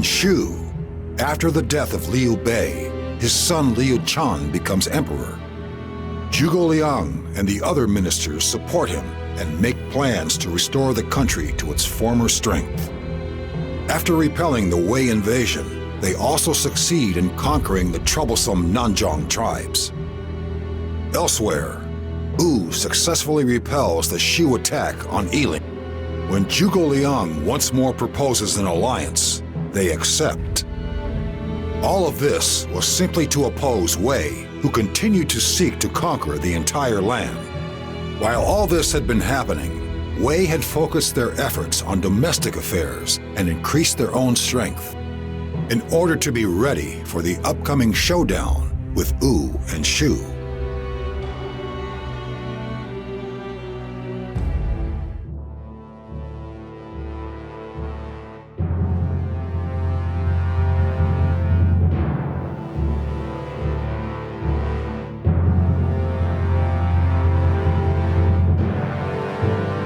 In Shu, after the death of Liu Bei, his son Liu Chan becomes emperor. Zhuge Liang and the other ministers support him and make plans to restore the country to its former strength. After repelling the Wei invasion, they also succeed in conquering the troublesome Nanzhong tribes. Elsewhere, Wu successfully repels the Shu attack on Yiling. When Zhuge Liang once more proposes an alliance, they accept. All of this was simply to oppose Wei, who continued to seek to conquer the entire land. While all this had been happening, Wei had focused their efforts on domestic affairs and increased their own strength in order to be ready for the upcoming showdown with Wu and Shu.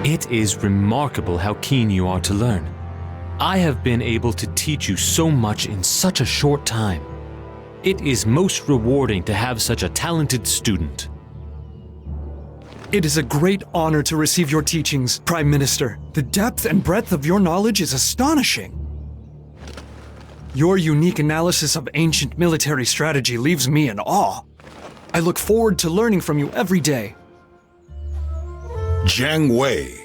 It is remarkable how keen you are to learn. I have been able to teach you so much in such a short time. It is most rewarding to have such a talented student. It is a great honor to receive your teachings, Prime Minister. The depth and breadth of your knowledge is astonishing. Your unique analysis of ancient military strategy leaves me in awe. I look forward to learning from you every day. Jiang Wei.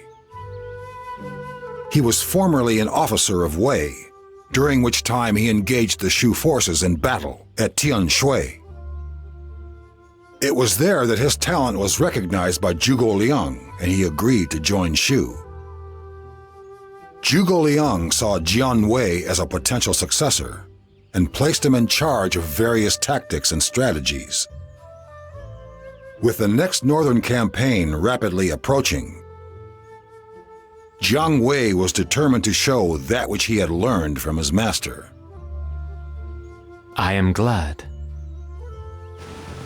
He was formerly an officer of Wei, during which time he engaged the Shu forces in battle at Tianshui. It was there that his talent was recognized by Zhuge Liang, and he agreed to join Shu. Zhuge Liang saw Jiang Wei as a potential successor and placed him in charge of various tactics and strategies. With the next northern campaign rapidly approaching, Jiang Wei was determined to show that which he had learned from his master. I am glad.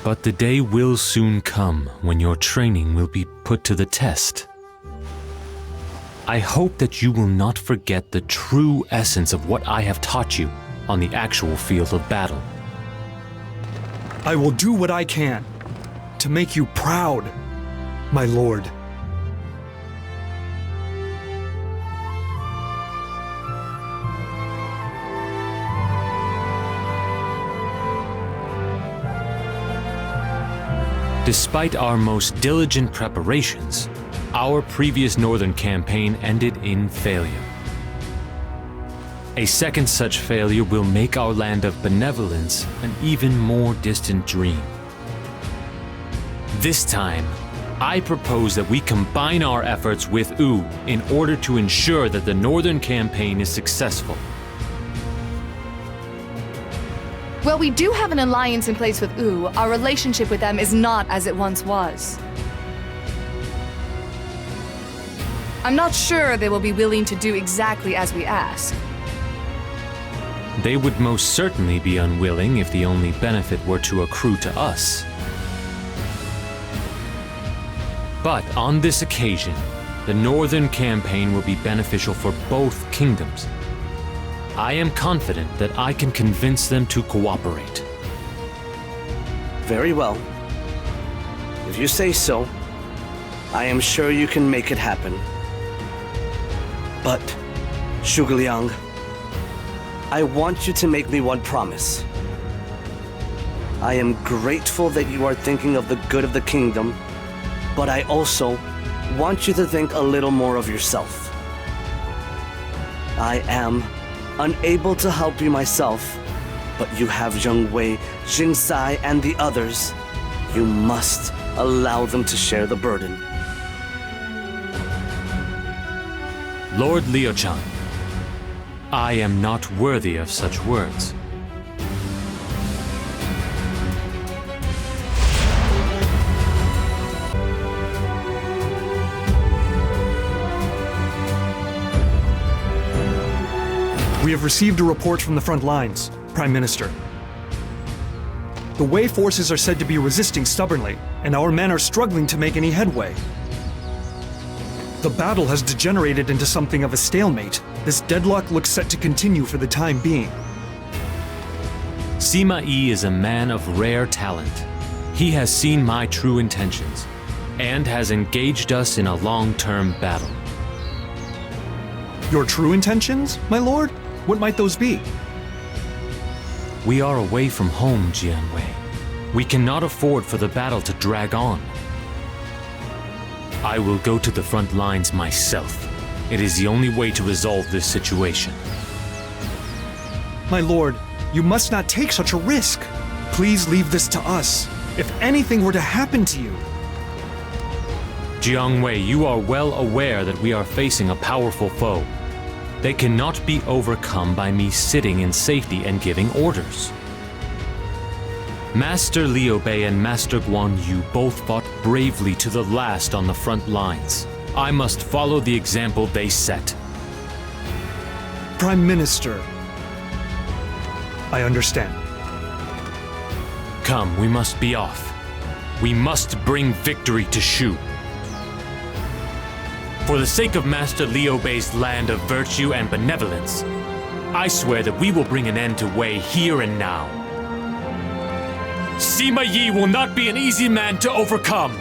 But the day will soon come when your training will be put to the test. I hope that you will not forget the true essence of what I have taught you on the actual field of battle. I will do what I can to make you proud, my lord. Despite our most diligent preparations, our previous northern campaign ended in failure. A second such failure will make our land of benevolence an even more distant dream. This time, I propose that we combine our efforts with Wu in order to ensure that the northern campaign is successful. While we do have an alliance in place with Wu, our relationship with them is not as it once was. I'm not sure they will be willing to do exactly as we ask. They would most certainly be unwilling if the only benefit were to accrue to us. But on this occasion, the northern campaign will be beneficial for both kingdoms. I am confident that I can convince them to cooperate. Very well. If you say so, I am sure you can make it happen. But, Zhuge Liang, I want you to make me one promise. I am grateful that you are thinking of the good of the kingdom, but I also want you to think a little more of yourself. I am unable to help you myself, but you have Jiang Wei, Jing Sai, and the others. You must allow them to share the burden. Lord Liu-chan, I am not worthy of such words. We have received a report from the front lines, Prime Minister. The Wei forces are said to be resisting stubbornly, and our men are struggling to make any headway. The battle has degenerated into something of a stalemate. This deadlock looks set to continue for the time being. Sima Yi is a man of rare talent. He has seen my true intentions and has engaged us in a long-term battle. Your true intentions, my lord? What might those be? We are away from home, Jiang Wei. We cannot afford for the battle to drag on. I will go to the front lines myself. It is the only way to resolve this situation. My lord, you must not take such a risk. Please leave this to us. If anything were to happen to you. Jiang Wei, you are well aware that we are facing a powerful foe. They cannot be overcome by me sitting in safety and giving orders. Master Liu Bei and Master Guan Yu both fought bravely to the last on the front lines. I must follow the example they set. Prime Minister, I understand. Come, we must be off. We must bring victory to Shu. For the sake of Master Liu Bei's land of virtue and benevolence, I swear that we will bring an end to Wei here and now. Sima Yi will not be an easy man to overcome.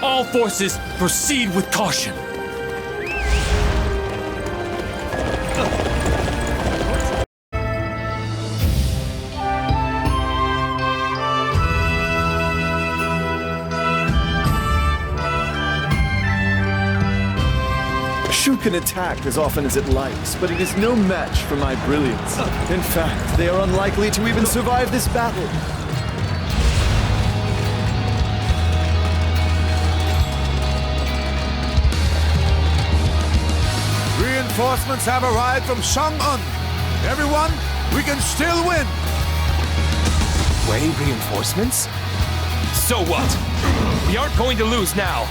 All forces proceed with caution. Shu can attack as often as it likes, but it is no match for my brilliance. In fact, they are unlikely to even survive this battle. Reinforcements have arrived from Chang'an. Everyone, we can still win. Wei reinforcements? So what? We aren't going to lose now.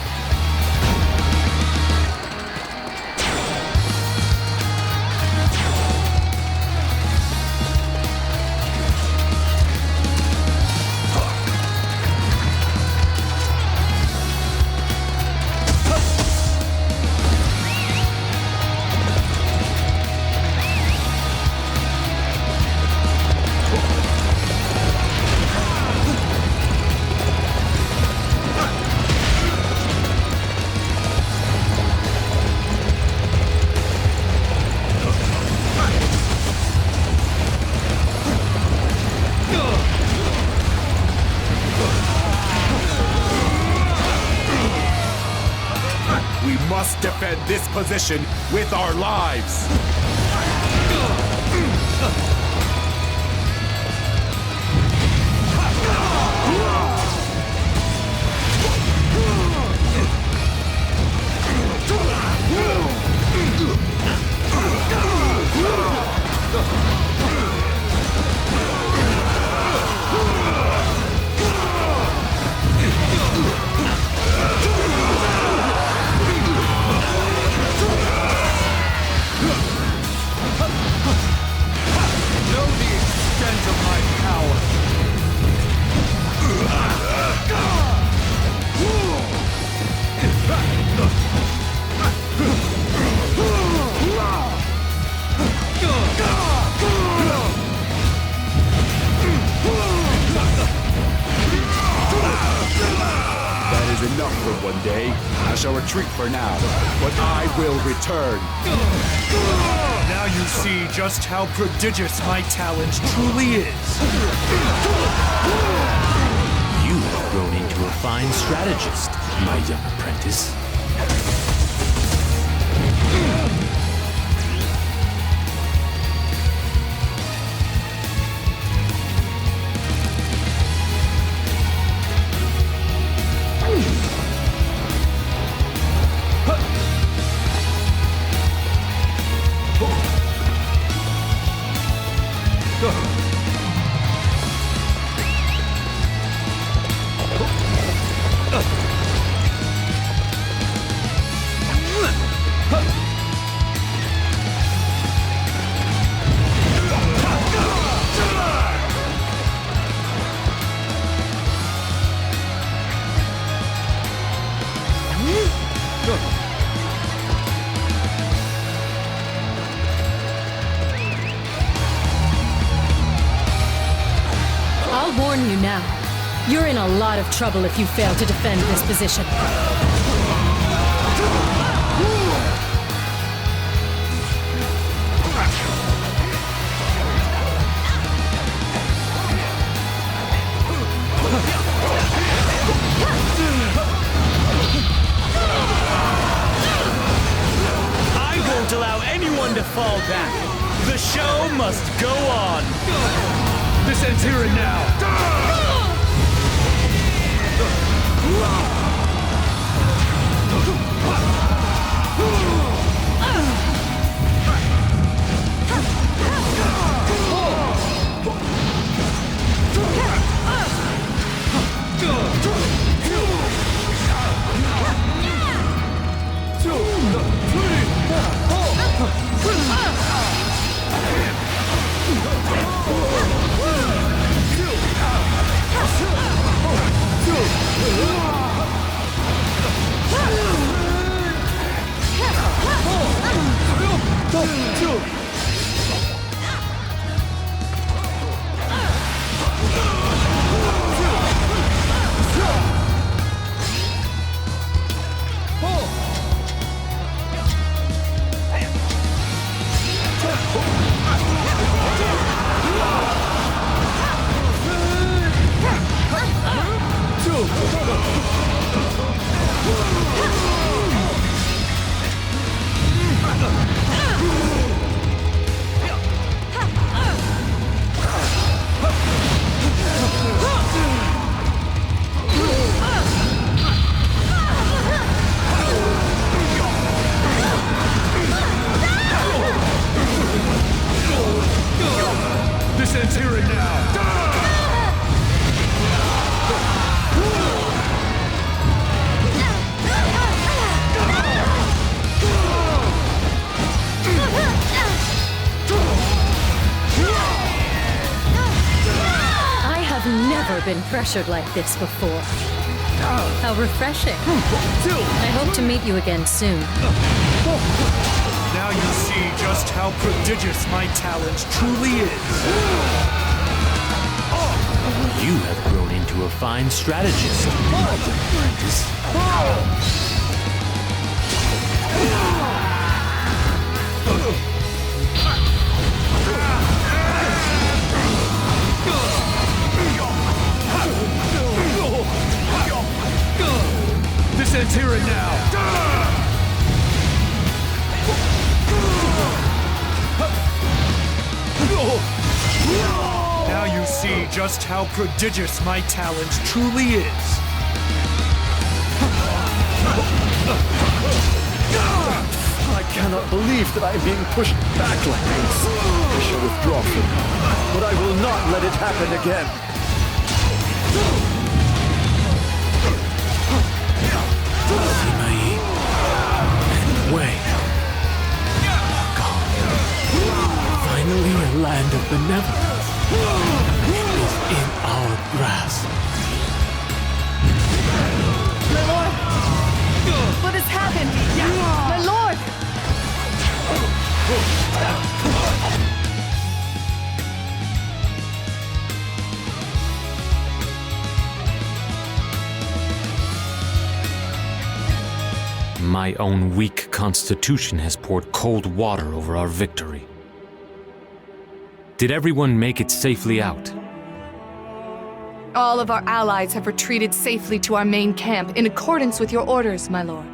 We must defend this position with our lives. Enough for one day. I shall retreat for now, but I will return. Now you see just how prodigious my talent truly is. You have grown into a fine strategist, my young apprentice. You're in a lot of trouble if you fail to defend this position. I won't allow anyone to fall back. The show must go on. This ends here and now. This ends here and now. I have never been pressured like this before. How refreshing. I hope to meet you again soon. Now you see just how prodigious my talent truly is. You have grown into a fine strategist. This ends here and now. Now you see just how prodigious my talent truly is. I cannot believe that I am being pushed back like this. I shall withdraw from now, but I will not let it happen again. Wei and Wei. Gone. Finally, a land of benevolence is in our grasp. My lord! What has happened? My lord! My own weak constitution has poured cold water over our victory. Did everyone make it safely out? All of our allies have retreated safely to our main camp in accordance with your orders, my lord.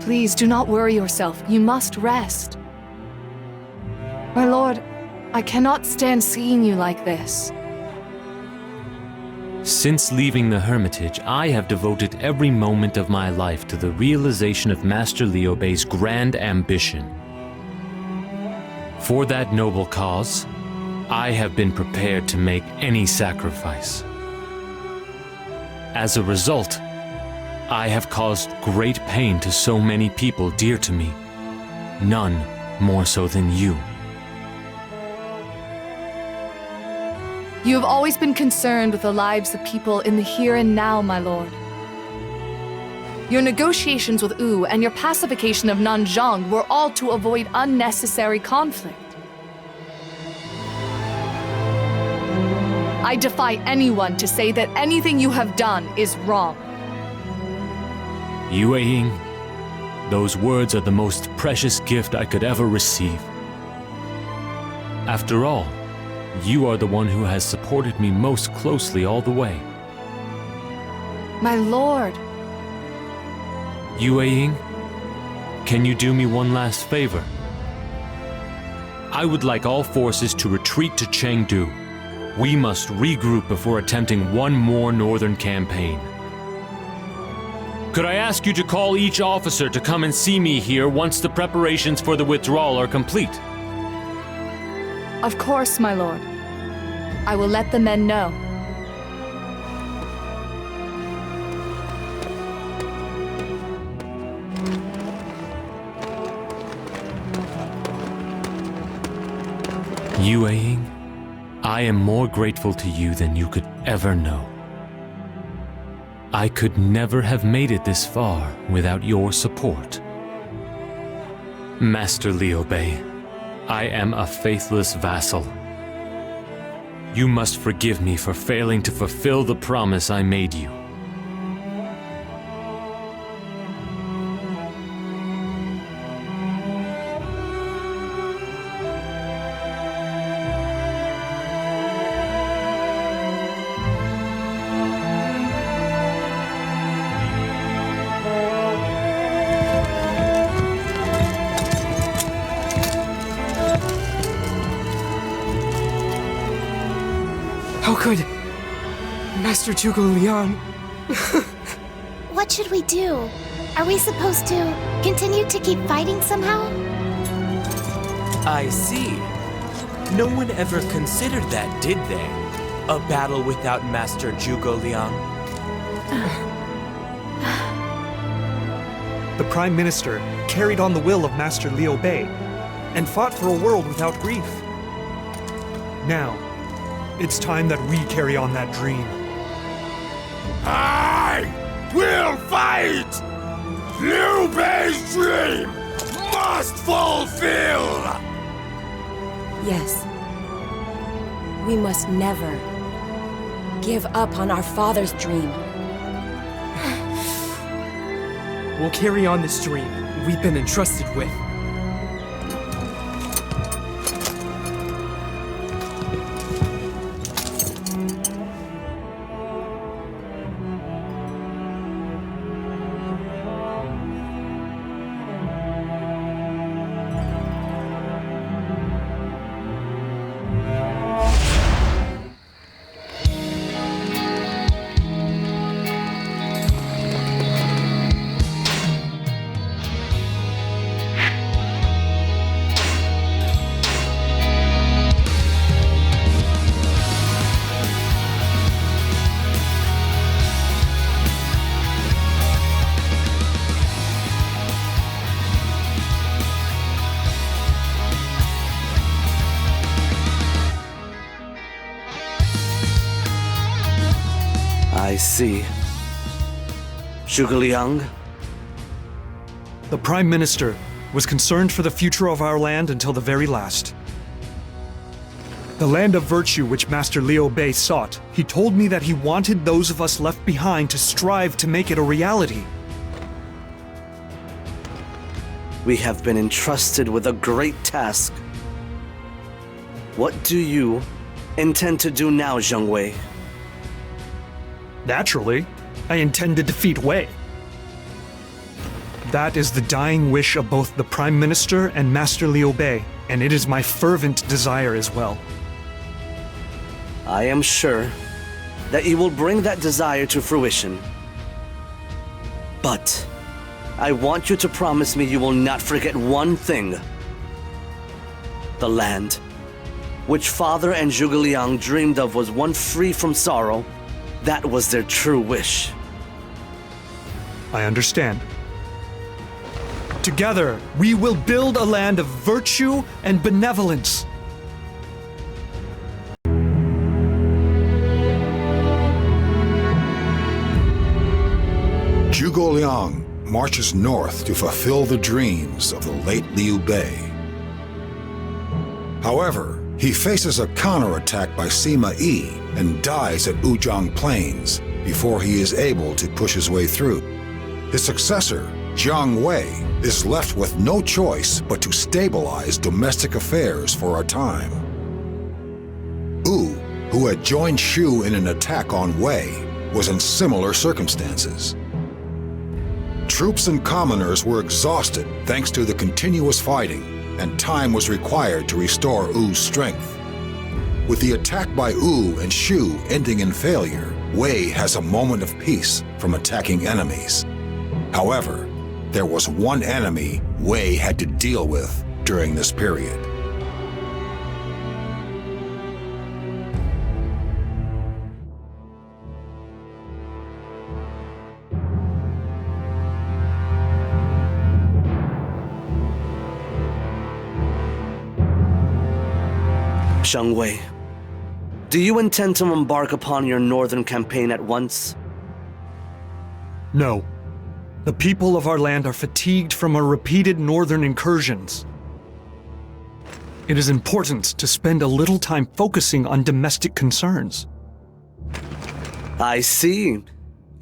Please do not worry yourself. You must rest. My lord, I cannot stand seeing you like this. Since leaving the Hermitage, I have devoted every moment of my life to the realization of Master Liu Bei's grand ambition. For that noble cause, I have been prepared to make any sacrifice. As a result, I have caused great pain to so many people dear to me, none more so than you. You have always been concerned with the lives of people in the here and now, my lord. Your negotiations with Wu and your pacification of Nanzhang were all to avoid unnecessary conflict. I defy anyone to say that anything you have done is wrong. Yue Ying, those words are the most precious gift I could ever receive. After all, you are the one who has supported me most closely all the way. My lord, Yue Ying, can you do me one last favor? I would like all forces to retreat to Chengdu. We must regroup before attempting one more northern campaign. Could I ask you to call each officer to come and see me here once the preparations for the withdrawal are complete? of course, my lord. I will let the men know. Yue Ying, I am more grateful to you than you could ever know. I could never have made it this far without your support. Master Liu Bei, I am a faithless vassal. You must forgive me for failing to fulfill the promise I made you. How could Master Zhuge Liang? What should we do? Are we supposed to continue to keep fighting somehow? I see. No one ever considered that, did they? A battle without Master Zhuge Liang? The Prime Minister carried on the will of Master Liu Bei and fought for a world without grief. Now, it's time that we carry on that dream. I will fight! Liu Bei's dream must fulfill! Yes. We must never give up on our father's dream. We'll carry on this dream we've been entrusted with. I see. Zhuge Liang? The Prime Minister was concerned for the future of our land until the very last. The land of virtue which Master Liu Bei sought, he told me that he wanted those of us left behind to strive to make it a reality. We have been entrusted with a great task. What do you intend to do now, Jiang Wei? Naturally, I intend to defeat Wei. That is the dying wish of both the Prime Minister and Master Liu Bei, and it is my fervent desire as well. I am sure that you will bring that desire to fruition. But I want you to promise me you will not forget one thing. The land, which Father and Zhuge Liang dreamed of, was one free from sorrow. That was their true wish. I understand. Together, we will build a land of virtue and benevolence. Zhuge Liang marches north to fulfill the dreams of the late Liu Bei. However, He faces a counterattack by Sima Yi and dies at Wuzhang Plains before he is able to push his way through. His successor, Jiang Wei, is left with no choice but to stabilize domestic affairs for a time. Wu, who had joined Shu in an attack on Wei, was in similar circumstances. Troops and commoners were exhausted thanks to the continuous fighting, and time was required to restore Wu's strength. With the attack by Wu and Shu ending in failure, Wei has a moment of peace from attacking enemies. However, there was one enemy Wei had to deal with during this period. Jiang Wei, do you intend to embark upon your northern campaign at once? No. The people of our land are fatigued from our repeated northern incursions. It is important to spend a little time focusing on domestic concerns. I see.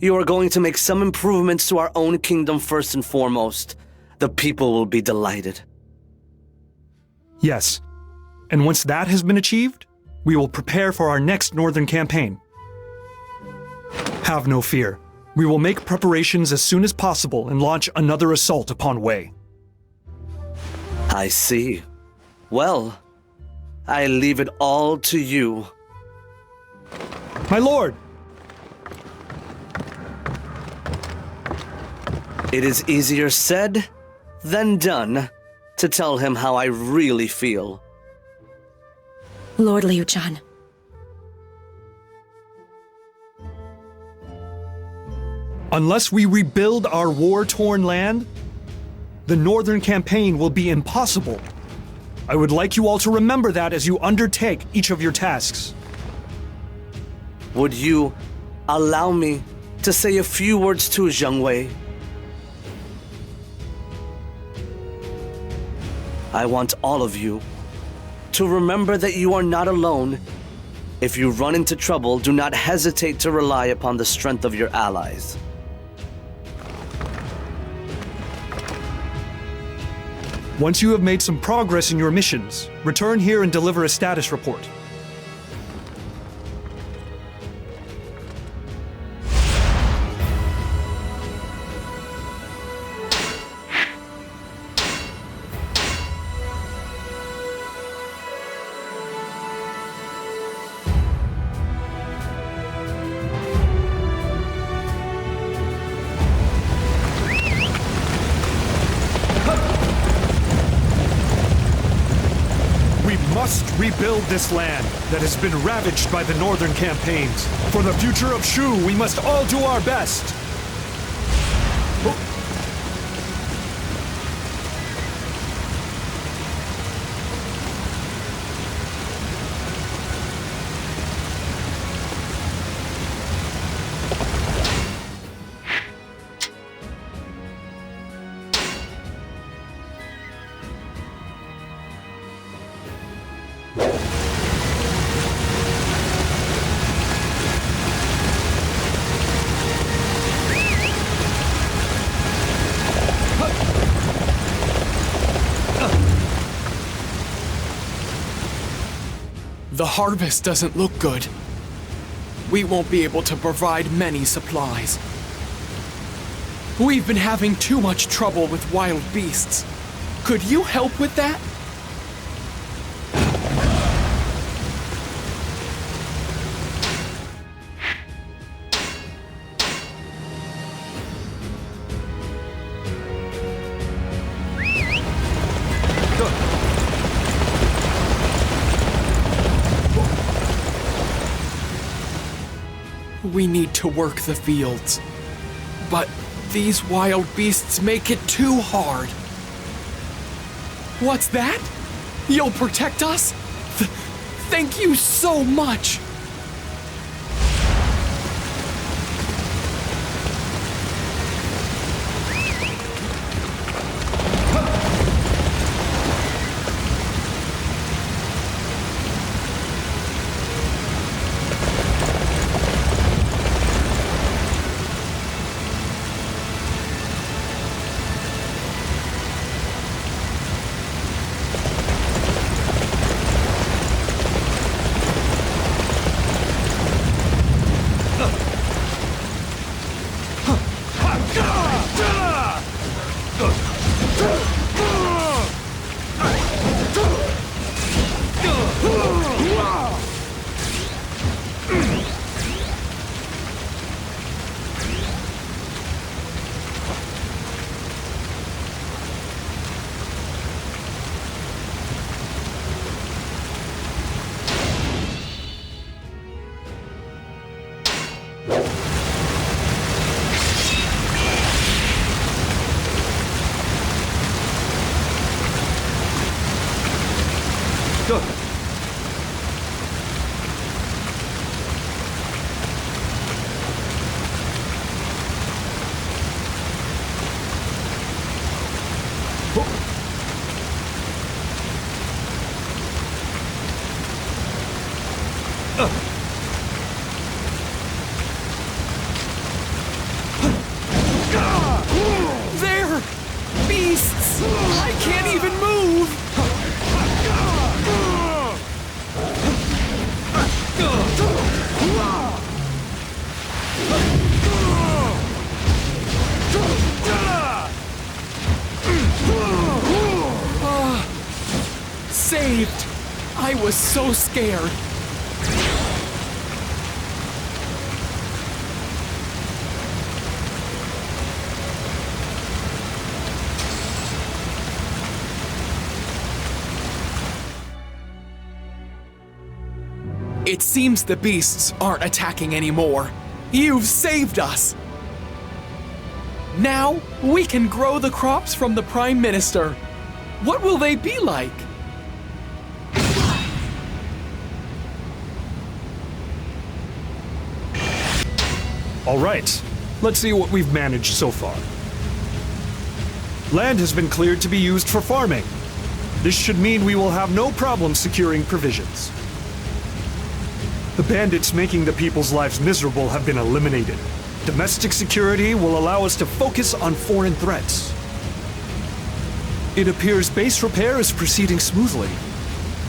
You are going to make some improvements to our own kingdom first and foremost. The people will be delighted. Yes. And once that has been achieved, we will prepare for our next northern campaign. Have no fear. We will make preparations as soon as possible and launch another assault upon Wei. I see. Well, I leave it all to you. My lord! It is easier said than done to tell him how I really feel. Lord Liu Chan. Unless we rebuild our war-torn land, the northern campaign will be impossible. I would like you all to remember that as you undertake each of your tasks. Would you allow me to say a few words to Jiang Wei? I want all of you to remember that you are not alone. If you run into trouble, do not hesitate to rely upon the strength of your allies. Once you have made some progress in your missions, return here and deliver a status report. Rebuild this land that has been ravaged by the northern campaigns. For the future of Shu, we must all do our best. The harvest doesn't look good. We won't be able to provide many supplies. We've been having too much trouble with wild beasts. Could you help with that? We need to work the fields. But these wild beasts make it too hard. What's that? You'll protect us? Thank you so much! There! Beasts! I can't even move! Saved! I was so scared. It seems the beasts aren't attacking anymore. You've saved us! Now, we can grow the crops from the Prime Minister. What will they be like? All right, let's see what we've managed so far. Land has been cleared to be used for farming. This should mean we will have no problem securing provisions. The bandits making the people's lives miserable have been eliminated. Domestic security will allow us to focus on foreign threats. It appears base repair is proceeding smoothly.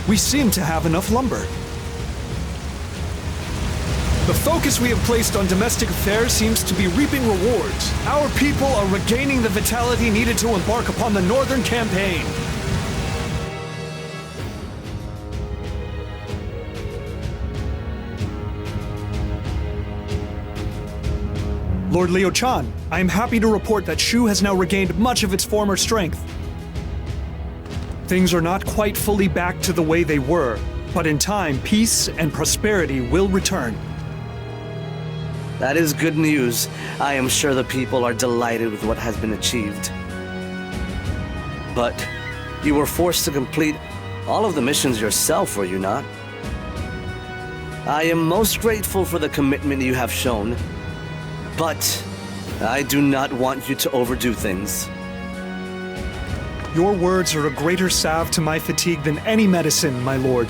We seem to have enough lumber. The focus we have placed on domestic affairs seems to be reaping rewards. Our people are regaining the vitality needed to embark upon the Northern Campaign. Lord Liu Chan, I am happy to report that Shu has now regained much of its former strength. Things are not quite fully back to the way they were, but in time, peace and prosperity will return. That is good news. I am sure the people are delighted with what has been achieved. But you were forced to complete all of the missions yourself, were you not? I am most grateful for the commitment you have shown, but I do not want you to overdo things. Your words are a greater salve to my fatigue than any medicine, my lord.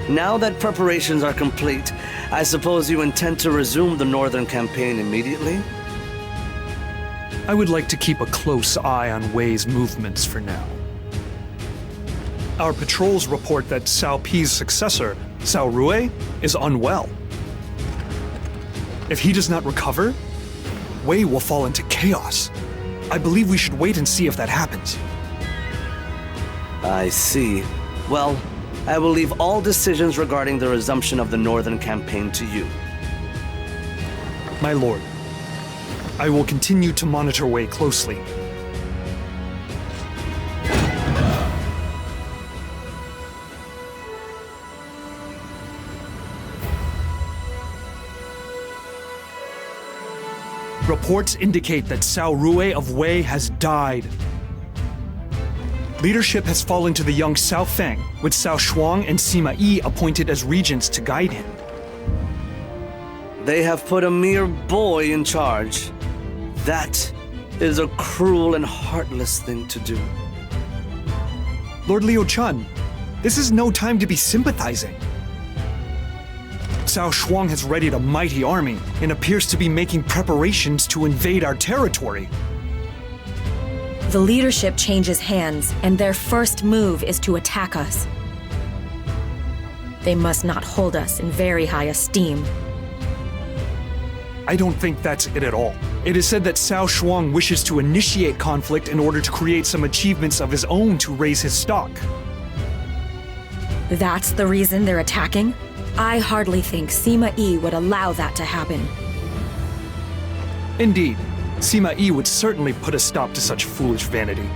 Now that preparations are complete, I suppose you intend to resume the Northern Campaign immediately? I would like to keep a close eye on Wei's movements for now. Our patrols report that Cao Pi's successor, Cao Rui, is unwell. If he does not recover, Wei will fall into chaos. I believe we should wait and see if that happens. I see. Well, I will leave all decisions regarding the resumption of the Northern Campaign to you. My lord, I will continue to monitor Wei closely. Reports indicate that Cao Rui of Wei has died. Leadership has fallen to the young Cao Feng, with Cao Shuang and Sima Yi appointed as regents to guide him. They have put a mere boy in charge. That is a cruel and heartless thing to do. Lord Liu Chan, this is no time to be sympathizing. Cao Shuang has readied a mighty army and appears to be making preparations to invade our territory. The leadership changes hands, and their first move is to attack us. They must not hold us in very high esteem. I don't think that's it at all. It is said that Cao Shuang wishes to initiate conflict in order to create some achievements of his own to raise his stock. That's the reason they're attacking? I hardly think Sima Yi would allow that to happen. Indeed, Sima Yi would certainly put a stop to such foolish vanity.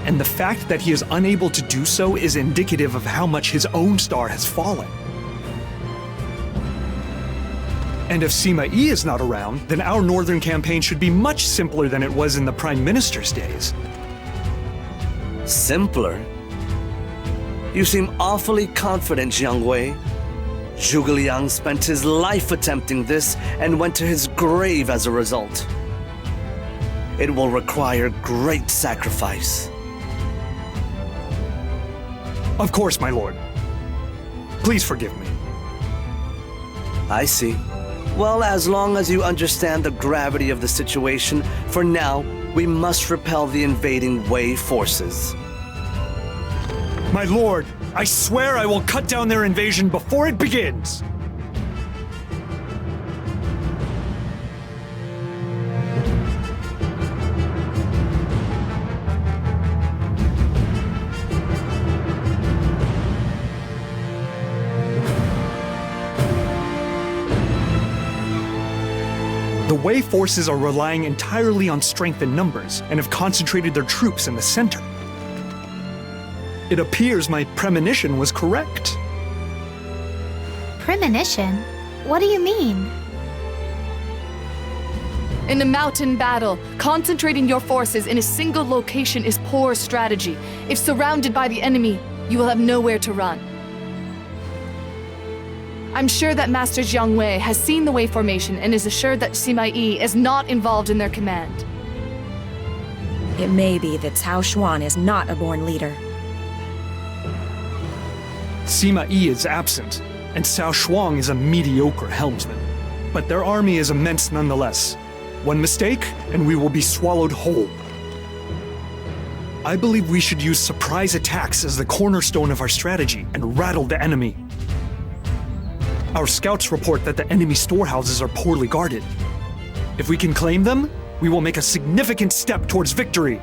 And the fact that he is unable to do so is indicative of how much his own star has fallen. And if Sima Yi is not around, then our Northern Campaign should be much simpler than it was in the Prime Minister's days. Simpler? You seem awfully confident, Jiang Wei. Zhuge Liang spent his life attempting this and went to his grave as a result. It will require great sacrifice. Of course, my lord. Please forgive me. I see. Well, as long as you understand the gravity of the situation, for now, we must repel the invading Wei forces. My lord, I swear I will cut down their invasion before it begins! The Wei forces are relying entirely on strength in numbers and have concentrated their troops in the center. It appears my premonition was correct. Premonition? What do you mean? In a mountain battle, concentrating your forces in a single location is poor strategy. If surrounded by the enemy, you will have nowhere to run. I'm sure that Master Jiang Wei has seen the Wei formation and is assured that Sima Yi is not involved in their command. It may be that Cao Xuan is not a born leader. Sima Yi is absent, and Cao Shuang is a mediocre helmsman. But their army is immense nonetheless. One mistake, and we will be swallowed whole. I believe we should use surprise attacks as the cornerstone of our strategy and rattle the enemy. Our scouts report that the enemy storehouses are poorly guarded. If we can claim them, we will make a significant step towards victory.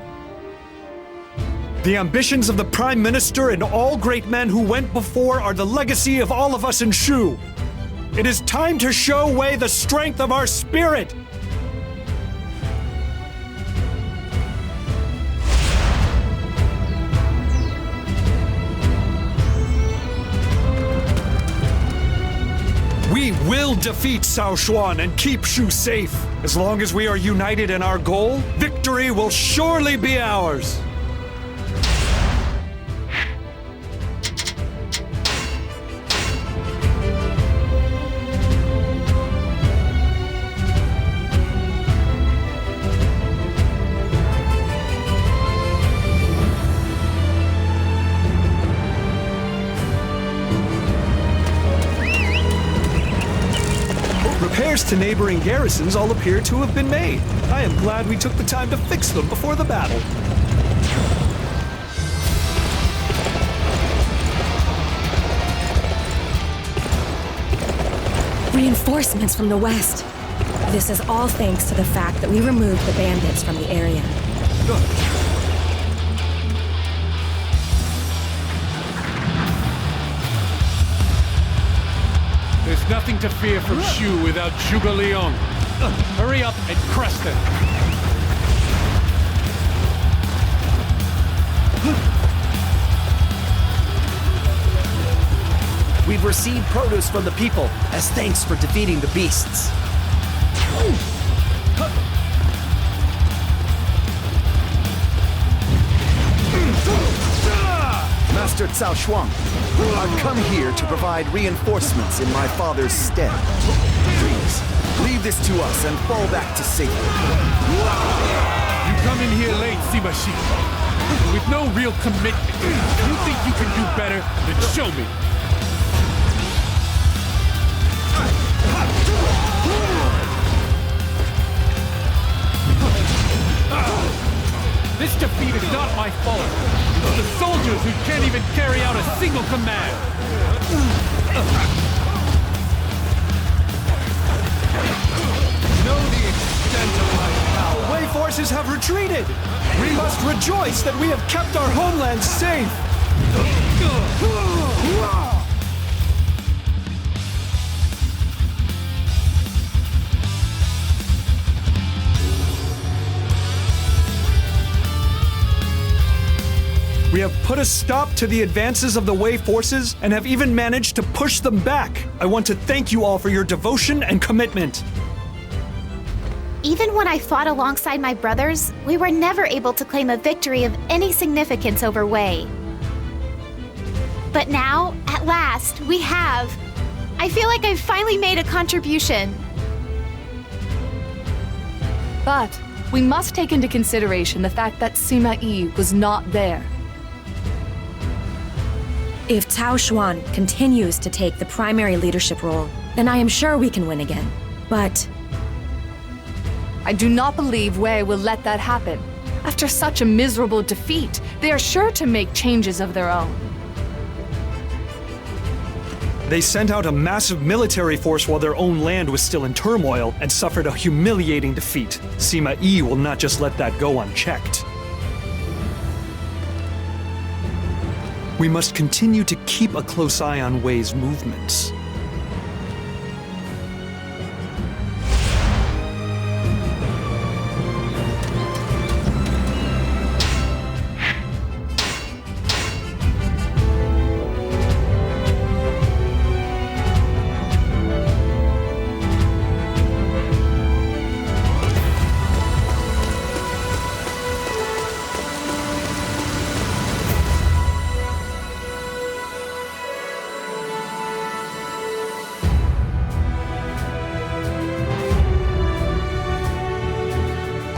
The ambitions of the Prime Minister and all great men who went before are the legacy of all of us in Shu. It is time to show Wei the strength of our spirit! We will defeat Cao Xuan and keep Shu safe. As long as we are united in our goal, victory will surely be ours. Repairs to neighboring garrisons all appear to have been made. I am glad we took the time to fix them before the battle. Reinforcements from the west. This is all thanks to the fact that we removed the bandits from the area. There's nothing to fear from Shu without Zhuge Liang. Hurry up and crush them. We've received produce from the people as thanks for defeating the beasts. Master Cao Shuang, I've come here to provide reinforcements in my father's stead. Please, leave this to us and fall back to safety. You come in here late, Sima Shi. With no real commitment. You think you can do better? Then show me. This defeat is not my fault. It's the soldiers who can't even carry out a single command. Know the extent of my power. Wei forces have retreated. We must rejoice that we have kept our homeland safe. We have put a stop to the advances of the Wei forces and have even managed to push them back. I want to thank you all for your devotion and commitment. Even when I fought alongside my brothers, we were never able to claim a victory of any significance over Wei. But now, at last, we have. I feel like I've finally made a contribution. But we must take into consideration the fact that Sima Yi was not there. If Cao Xuan continues to take the primary leadership role, then I am sure we can win again. But I do not believe Wei will let that happen. After such a miserable defeat, they are sure to make changes of their own. They sent out a massive military force while their own land was still in turmoil and suffered a humiliating defeat. Sima Yi will not just let that go unchecked. We must continue to keep a close eye on Wei's movements.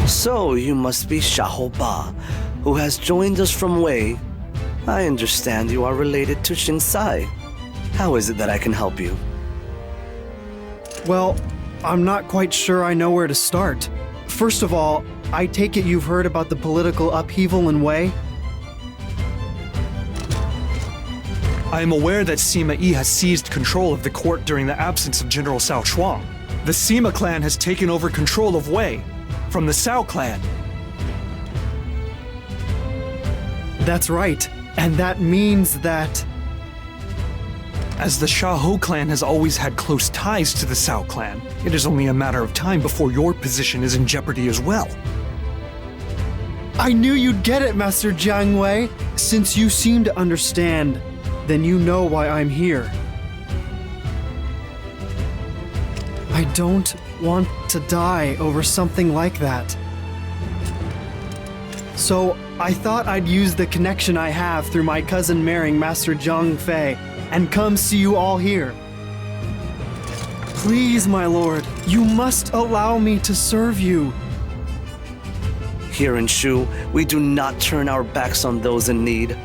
So you must be Xiahou Ba, who has joined us from Wei. I understand you are related to Xingcai. How is it that I can help you? Well, I'm not quite sure I know where to start. First of all, I take it you've heard about the political upheaval in Wei? I am aware that Sima Yi has seized control of the court during the absence of General Cao Shuang. The Sima clan has taken over control of Wei from the Cao clan. That's right. And that means that... As the Xiahou clan has always had close ties to the Cao clan, it is only a matter of time before your position is in jeopardy as well. I knew you'd get it, Master Jiang Wei. Since you seem to understand, then you know why I'm here. I don't want to die over something like that. So I thought I'd use the connection I have through my cousin marrying Master Zhang Fei and come see you all here. Please, my lord, you must allow me to serve you. Here in Shu, we do not turn our backs on those in need.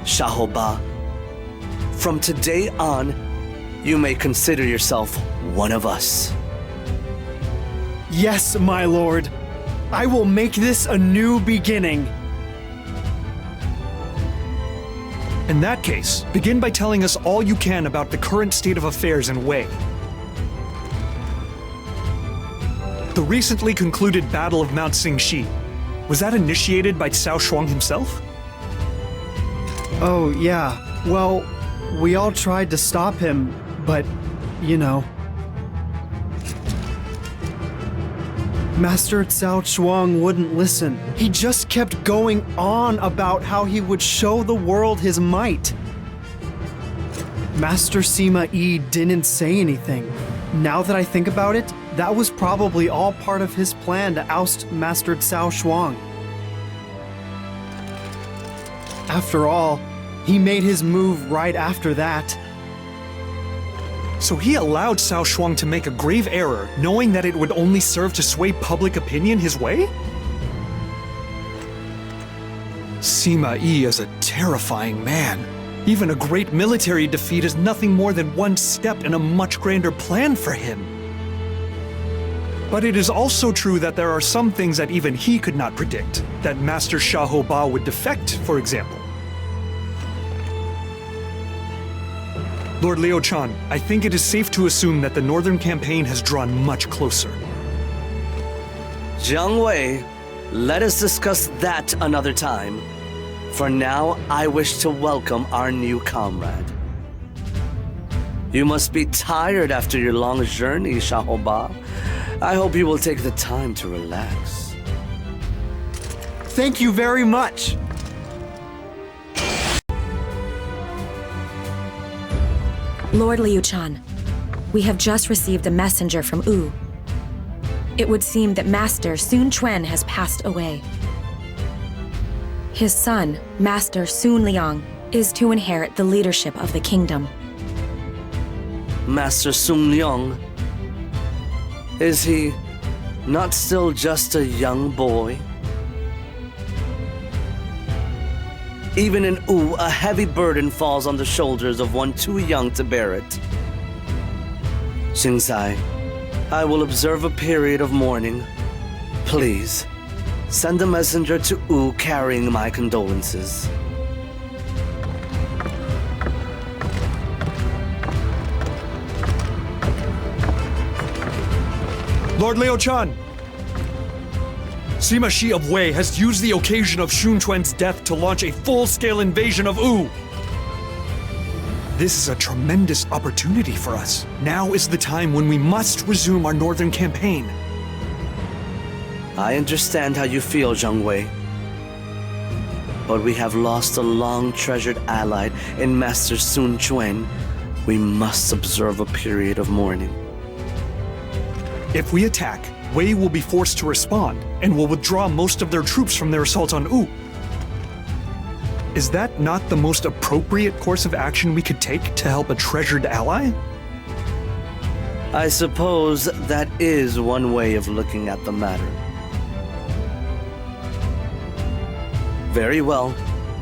Xiahou Ba, from today on, you may consider yourself one of us. Yes, my lord. I will make this a new beginning. In that case, begin by telling us all you can about the current state of affairs in Wei. The recently concluded Battle of Mount Xingxi, was that initiated by Cao Shuang himself? Oh, yeah. Well, we all tried to stop him, but, you know. Master Cao Shuang wouldn't listen. He just kept going on about how he would show the world his might. Master Sima Yi didn't say anything. Now that I think about it, that was probably all part of his plan to oust Master Cao Shuang. After all, he made his move right after that. So he allowed Cao Shuang to make a grave error, knowing that it would only serve to sway public opinion his way? Sima Yi is a terrifying man. Even a great military defeat is nothing more than one step in a much grander plan for him. But it is also true that there are some things that even he could not predict, that Master Xiahou Ba would defect, for example. Lord Liu Chan, I think it is safe to assume that the Northern Campaign has drawn much closer. Jiang Wei, let us discuss that another time. For now, I wish to welcome our new comrade. You must be tired after your long journey, Xiahou Ba. I hope you will take the time to relax. Thank you very much. Lord Liu Chan, we have just received a messenger from Wu. It would seem that Master Sun Quan has passed away. His son, Master Sun Liang, is to inherit the leadership of the kingdom. Master Sun Liang, is he not still just a young boy? Even in Wu, a heavy burden falls on the shoulders of one too young to bear it. Xingzai, I will observe a period of mourning. Please, send a messenger to Wu carrying my condolences. Lord Liu Chan! Sima Shi of Wei has used the occasion of Xun Quan's death to launch a full-scale invasion of Wu. This is a tremendous opportunity for us. Now is the time when we must resume our northern campaign. I understand how you feel, Jiang Wei. But we have lost a long-treasured ally in Master Sun Quan. We must observe a period of mourning. If we attack, Wei will be forced to respond and will withdraw most of their troops from their assault on Wu. Is that not the most appropriate course of action we could take to help a treasured ally? I suppose that is one way of looking at the matter. Very well.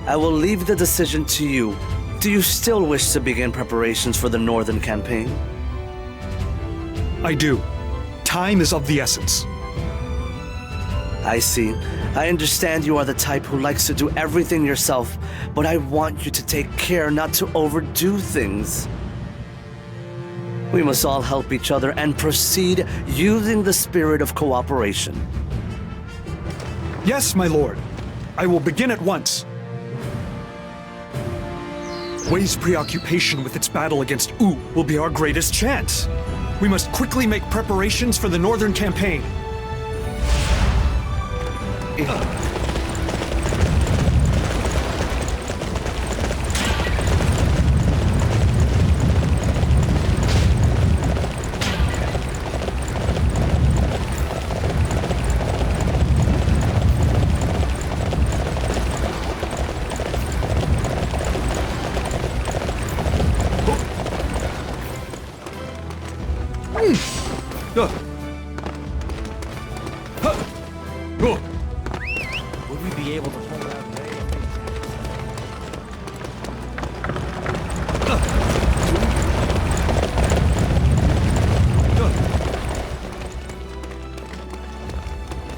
I will leave the decision to you. Do you still wish to begin preparations for the northern campaign? I do. Time is of the essence. I see. I understand you are the type who likes to do everything yourself, but I want you to take care not to overdo things. We must all help each other and proceed using the spirit of cooperation. Yes, my lord. I will begin at once. Wei's preoccupation with its battle against Wu will be our greatest chance. We must quickly make preparations for the northern campaign. Would we be able to hold out there?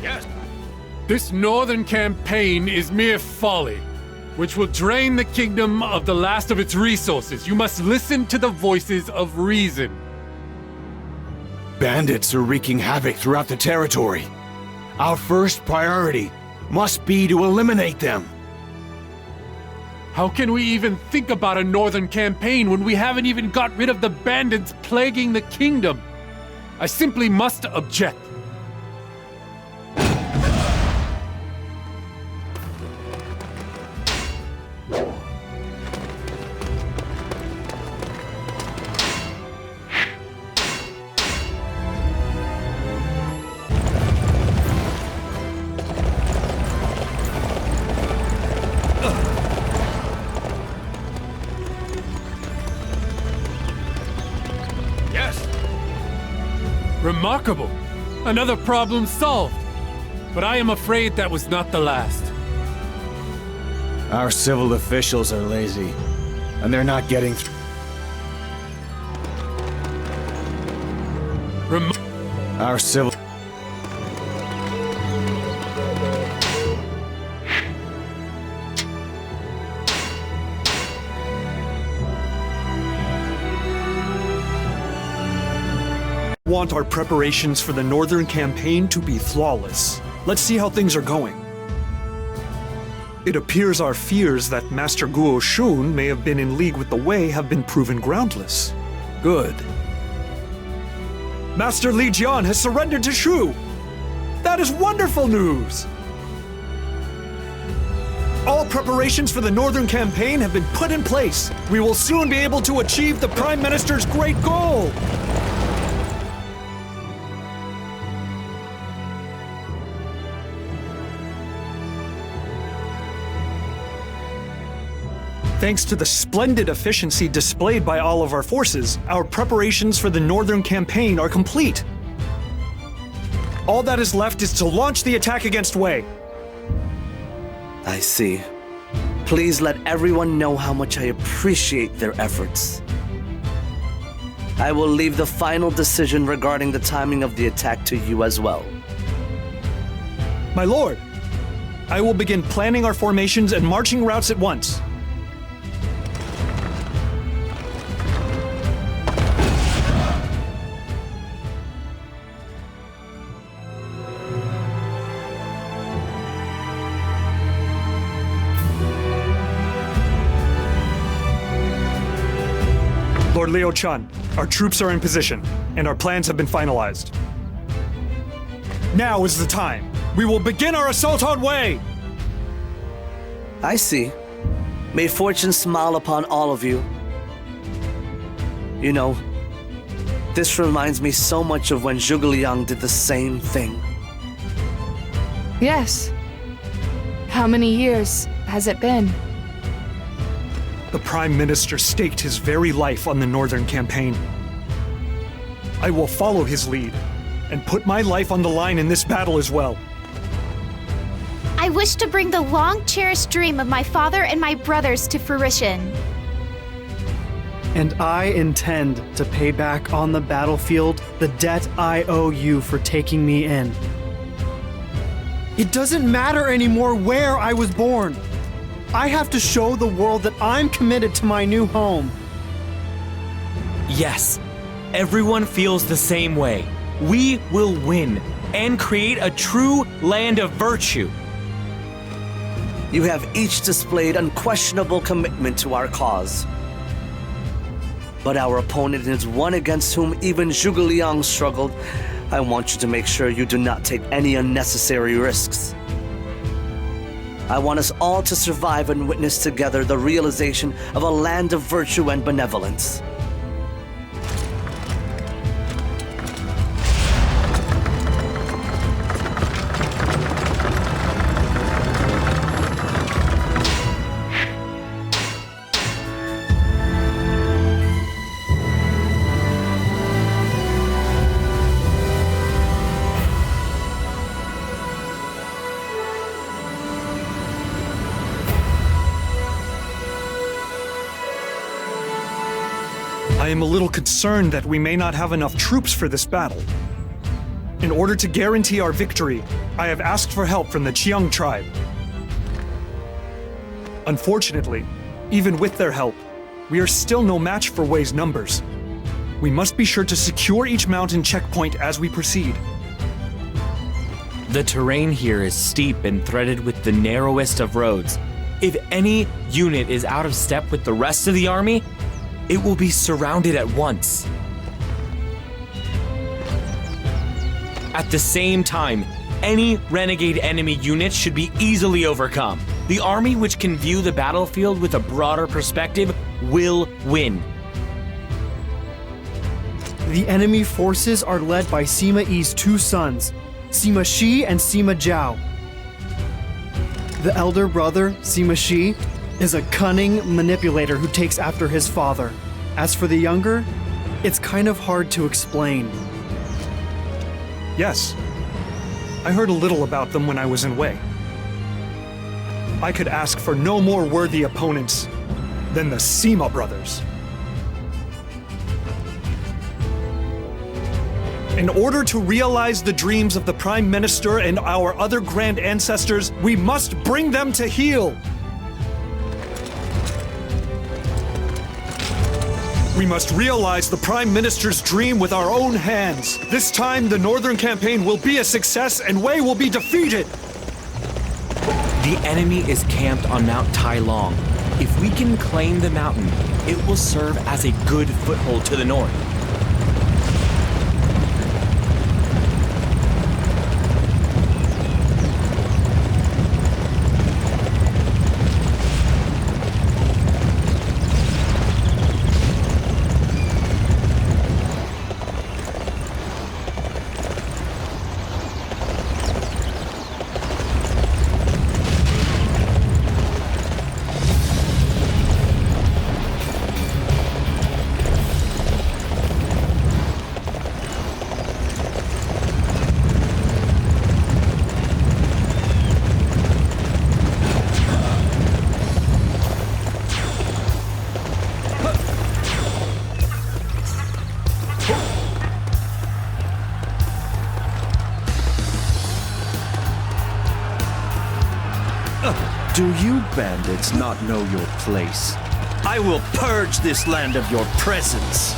Yes. This northern campaign is mere folly, which will drain the kingdom of the last of its resources. You must listen to the voices of reason. Bandits are wreaking havoc throughout the territory. Our first priority must be to eliminate them. How can we even think about a northern campaign when we haven't even got rid of the bandits plaguing the kingdom? I simply must object. Remarkable! Another problem solved! But I am afraid that was not the last. Our civil officials are lazy, and they're not getting through. Our civil... Want our preparations for the northern campaign to be flawless. Let's see how things are going. It appears our fears that Master Guo Shun may have been in league with the Wei have been proven groundless. Good. Master Li Jian has surrendered to Shu! That is wonderful news! All preparations for the northern campaign have been put in place. We will soon be able to achieve the Prime Minister's great goal! Thanks to the splendid efficiency displayed by all of our forces, our preparations for the northern campaign are complete. All that is left is to launch the attack against Wei. I see. Please let everyone know how much I appreciate their efforts. I will leave the final decision regarding the timing of the attack to you as well. My lord, I will begin planning our formations and marching routes at once. Lord Liu Chan, our troops are in position, and our plans have been finalized. Now is the time. We will begin our assault on Wei! I see. May fortune smile upon all of you. You know, this reminds me so much of when Zhuge Liang did the same thing. Yes. How many years has it been? The Prime Minister staked his very life on the Northern Campaign. I will follow his lead and put my life on the line in this battle as well. I wish to bring the long-cherished dream of my father and my brothers to fruition. And I intend to pay back on the battlefield the debt I owe you for taking me in. It doesn't matter anymore where I was born. I have to show the world that I'm committed to my new home. Yes, everyone feels the same way. We will win and create a true land of virtue. You have each displayed unquestionable commitment to our cause. But our opponent is one against whom even Zhuge Liang struggled. I want you to make sure you do not take any unnecessary risks. I want us all to survive and witness together the realization of a land of virtue and benevolence. I am a little concerned that we may not have enough troops for this battle. In order to guarantee our victory, I have asked for help from the Jiang tribe. Unfortunately, even with their help, we are still no match for Wei's numbers. We must be sure to secure each mountain checkpoint as we proceed. The terrain here is steep and threaded with the narrowest of roads. If any unit is out of step with the rest of the army, it will be surrounded at once. At the same time, any renegade enemy unit should be easily overcome. The army which can view the battlefield with a broader perspective will win. The enemy forces are led by Sima Yi's two sons, Sima Shi and Sima Zhao. The elder brother, Sima Shi, is a cunning manipulator who takes after his father. As for the younger, it's kind of hard to explain. Yes, I heard a little about them when I was in Wei. I could ask for no more worthy opponents than the Sima brothers. In order to realize the dreams of the Prime Minister and our other grand ancestors, we must bring them to heel. We must realize the Prime Minister's dream with our own hands. This time, the Northern Campaign will be a success and Wei will be defeated. The enemy is camped on Mount Tai Long. If we can claim the mountain, it will serve as a good foothold to the north. Do you bandits not know your place? I will purge this land of your presence.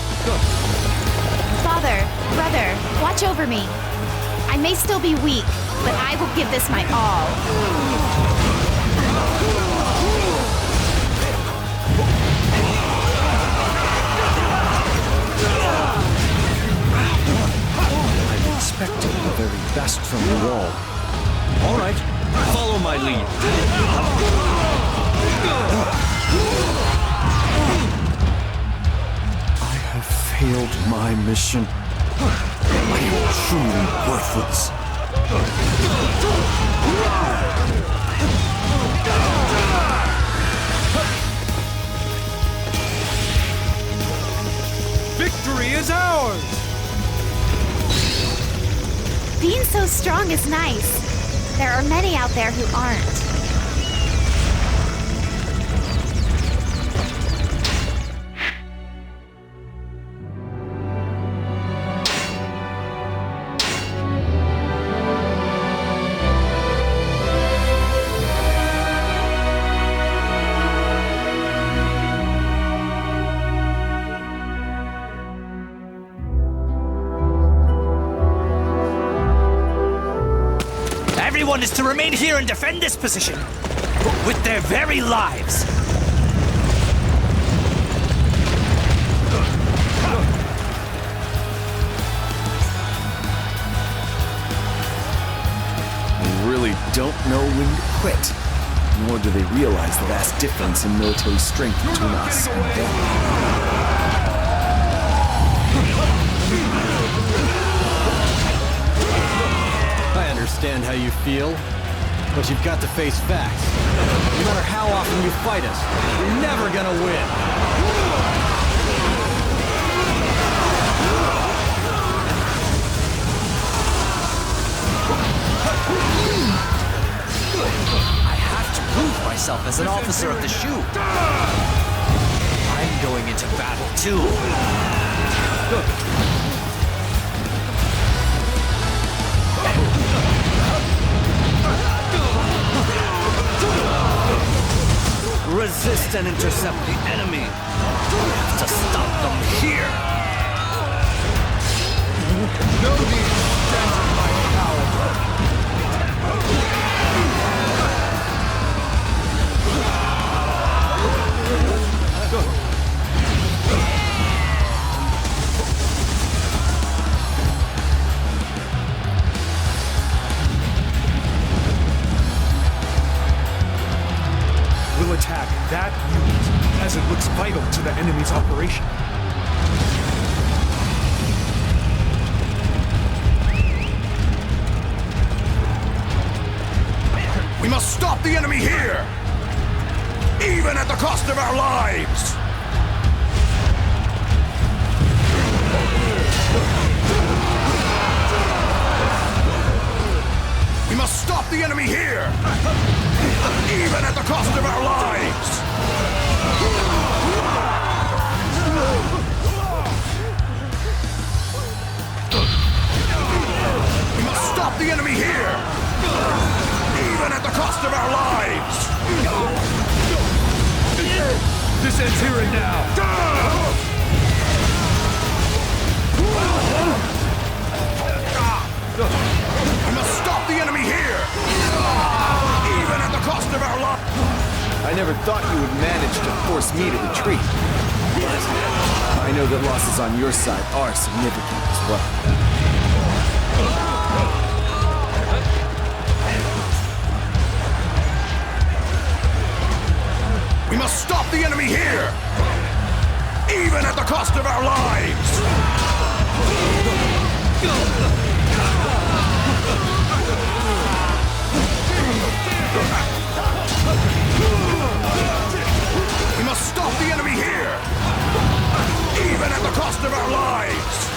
Father, brother, watch over me. I may still be weak, but I will give this my all. I'm expecting the very best from you all. All right, follow my lead. I have failed my mission. I am truly worthless. Victory is ours! Being so strong is nice. There are many out there who aren't. Everyone is to remain here and defend this position with their very lives. They really don't know when to quit, nor do they realize the vast difference in military strength between us and them. I understand how you feel, but you've got to face facts. No matter how often you fight us, you're never gonna win. I have to prove myself as an officer of the Shu. I'm going into battle too. Resist and intercept the enemy. We have to stop them here. Know the extent of my power. We'll attack that unit as it looks vital to the enemy's operation. We must stop the enemy here! Even at the cost of our lives! We must stop the enemy here! Even at the cost of our lives! We must stop the enemy here! Even at the cost of our lives! This ends here and now. We must stop the enemy here! Even at the cost of our lives! I never thought you would manage to force me to retreat. But I know that losses on your side are significant as well. We must stop the enemy here! Even at the cost of our lives! We must stop the enemy here! Even at the cost of our lives!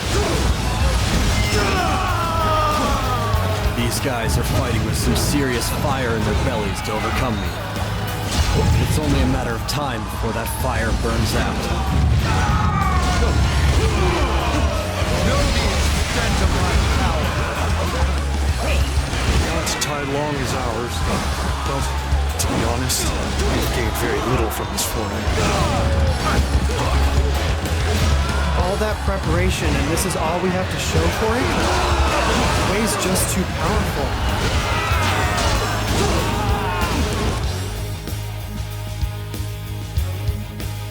These guys are fighting with some serious fire in their bellies to overcome me. It's only a matter of time before that fire burns out. Know the extent of my power! Not Tai Long is ours, but To be honest, we've gained very little from this foray. All that preparation and this is all we have to show for it? Wei's just too powerful.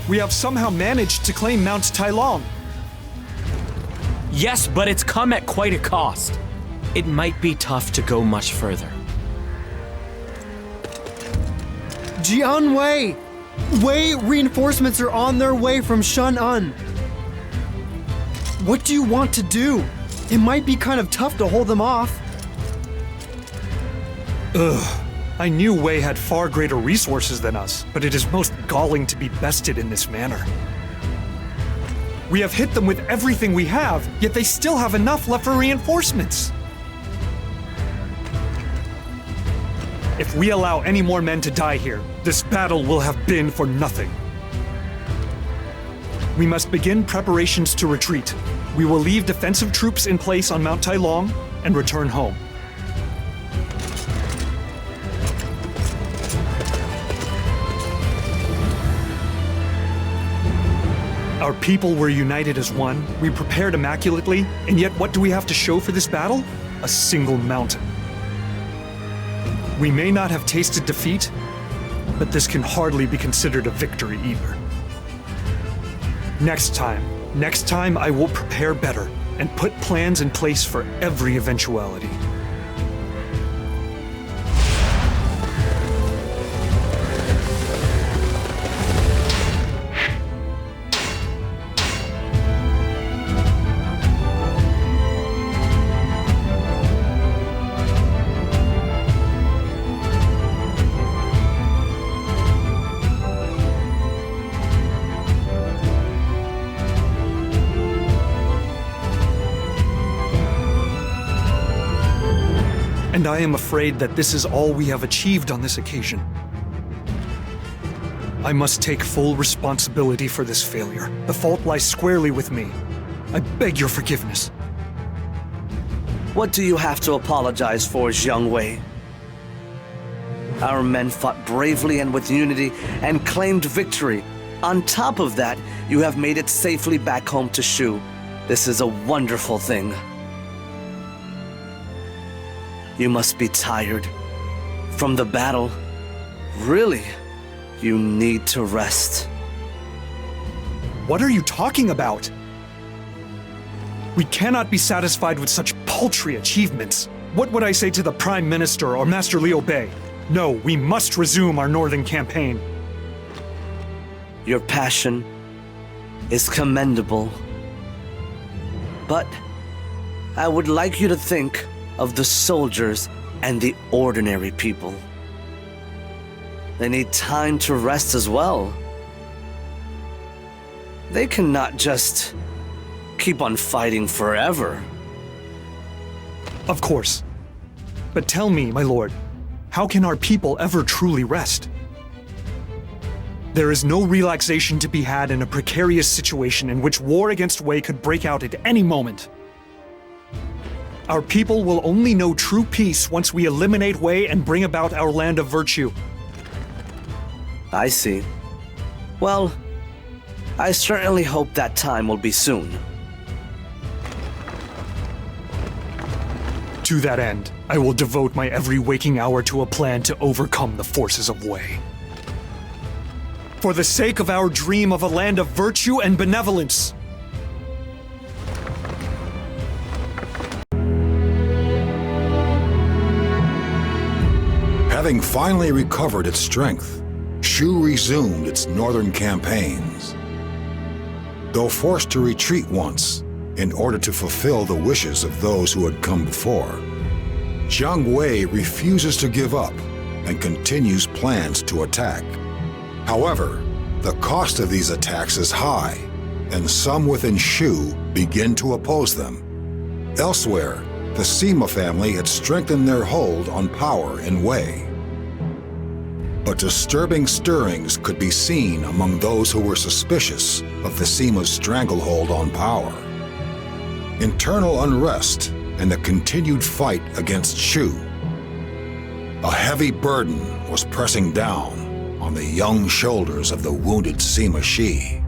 We have somehow managed to claim Mount Tailong. Yes, but it's come at quite a cost. It might be tough to go much further. Jiang Wei! Wei reinforcements are on their way from Shan'an. What do you want to do? It might be kind of tough to hold them off. Ugh. I knew Wei had far greater resources than us, but it is most galling to be bested in this manner. We have hit them with everything we have, yet they still have enough left for reinforcements. If we allow any more men to die here, this battle will have been for nothing. We must begin preparations to retreat. We will leave defensive troops in place on Mount Tailong and return home. Our people were united as one, we prepared immaculately, and yet what do we have to show for this battle? A single mountain. We may not have tasted defeat, but this can hardly be considered a victory either. Next time I will prepare better and put plans in place for every eventuality. And I am afraid that this is all we have achieved on this occasion. I must take full responsibility for this failure. The fault lies squarely with me. I beg your forgiveness. What do you have to apologize for, Jiang Wei? Our men fought bravely and with unity and claimed victory. On top of that, you have made it safely back home to Shu. This is a wonderful thing. You must be tired from the battle. Really, you need to rest. What are you talking about? We cannot be satisfied with such paltry achievements. What would I say to the Prime Minister or Master Liu Bei? No, we must resume our northern campaign. Your passion is commendable. But I would like you to think of the soldiers and the ordinary people. They need time to rest as well. They cannot just keep on fighting forever. Of course. But tell me, my lord, how can our people ever truly rest? There is no relaxation to be had in a precarious situation in which war against Wei could break out at any moment. Our people will only know true peace once we eliminate Wei and bring about our land of virtue. I see. Well, I certainly hope that time will be soon. To that end, I will devote my every waking hour to a plan to overcome the forces of Wei. For the sake of our dream of a land of virtue and benevolence. Having finally recovered its strength, Shu resumed its northern campaigns. Though forced to retreat once, in order to fulfill the wishes of those who had come before, Jiang Wei refuses to give up and continues plans to attack. However, the cost of these attacks is high, and some within Shu begin to oppose them. Elsewhere, the Sima family had strengthened their hold on power in Wei. But disturbing stirrings could be seen among those who were suspicious of the Sima's stranglehold on power. Internal unrest and the continued fight against Shu. A heavy burden was pressing down on the young shoulders of the wounded Sima Shi.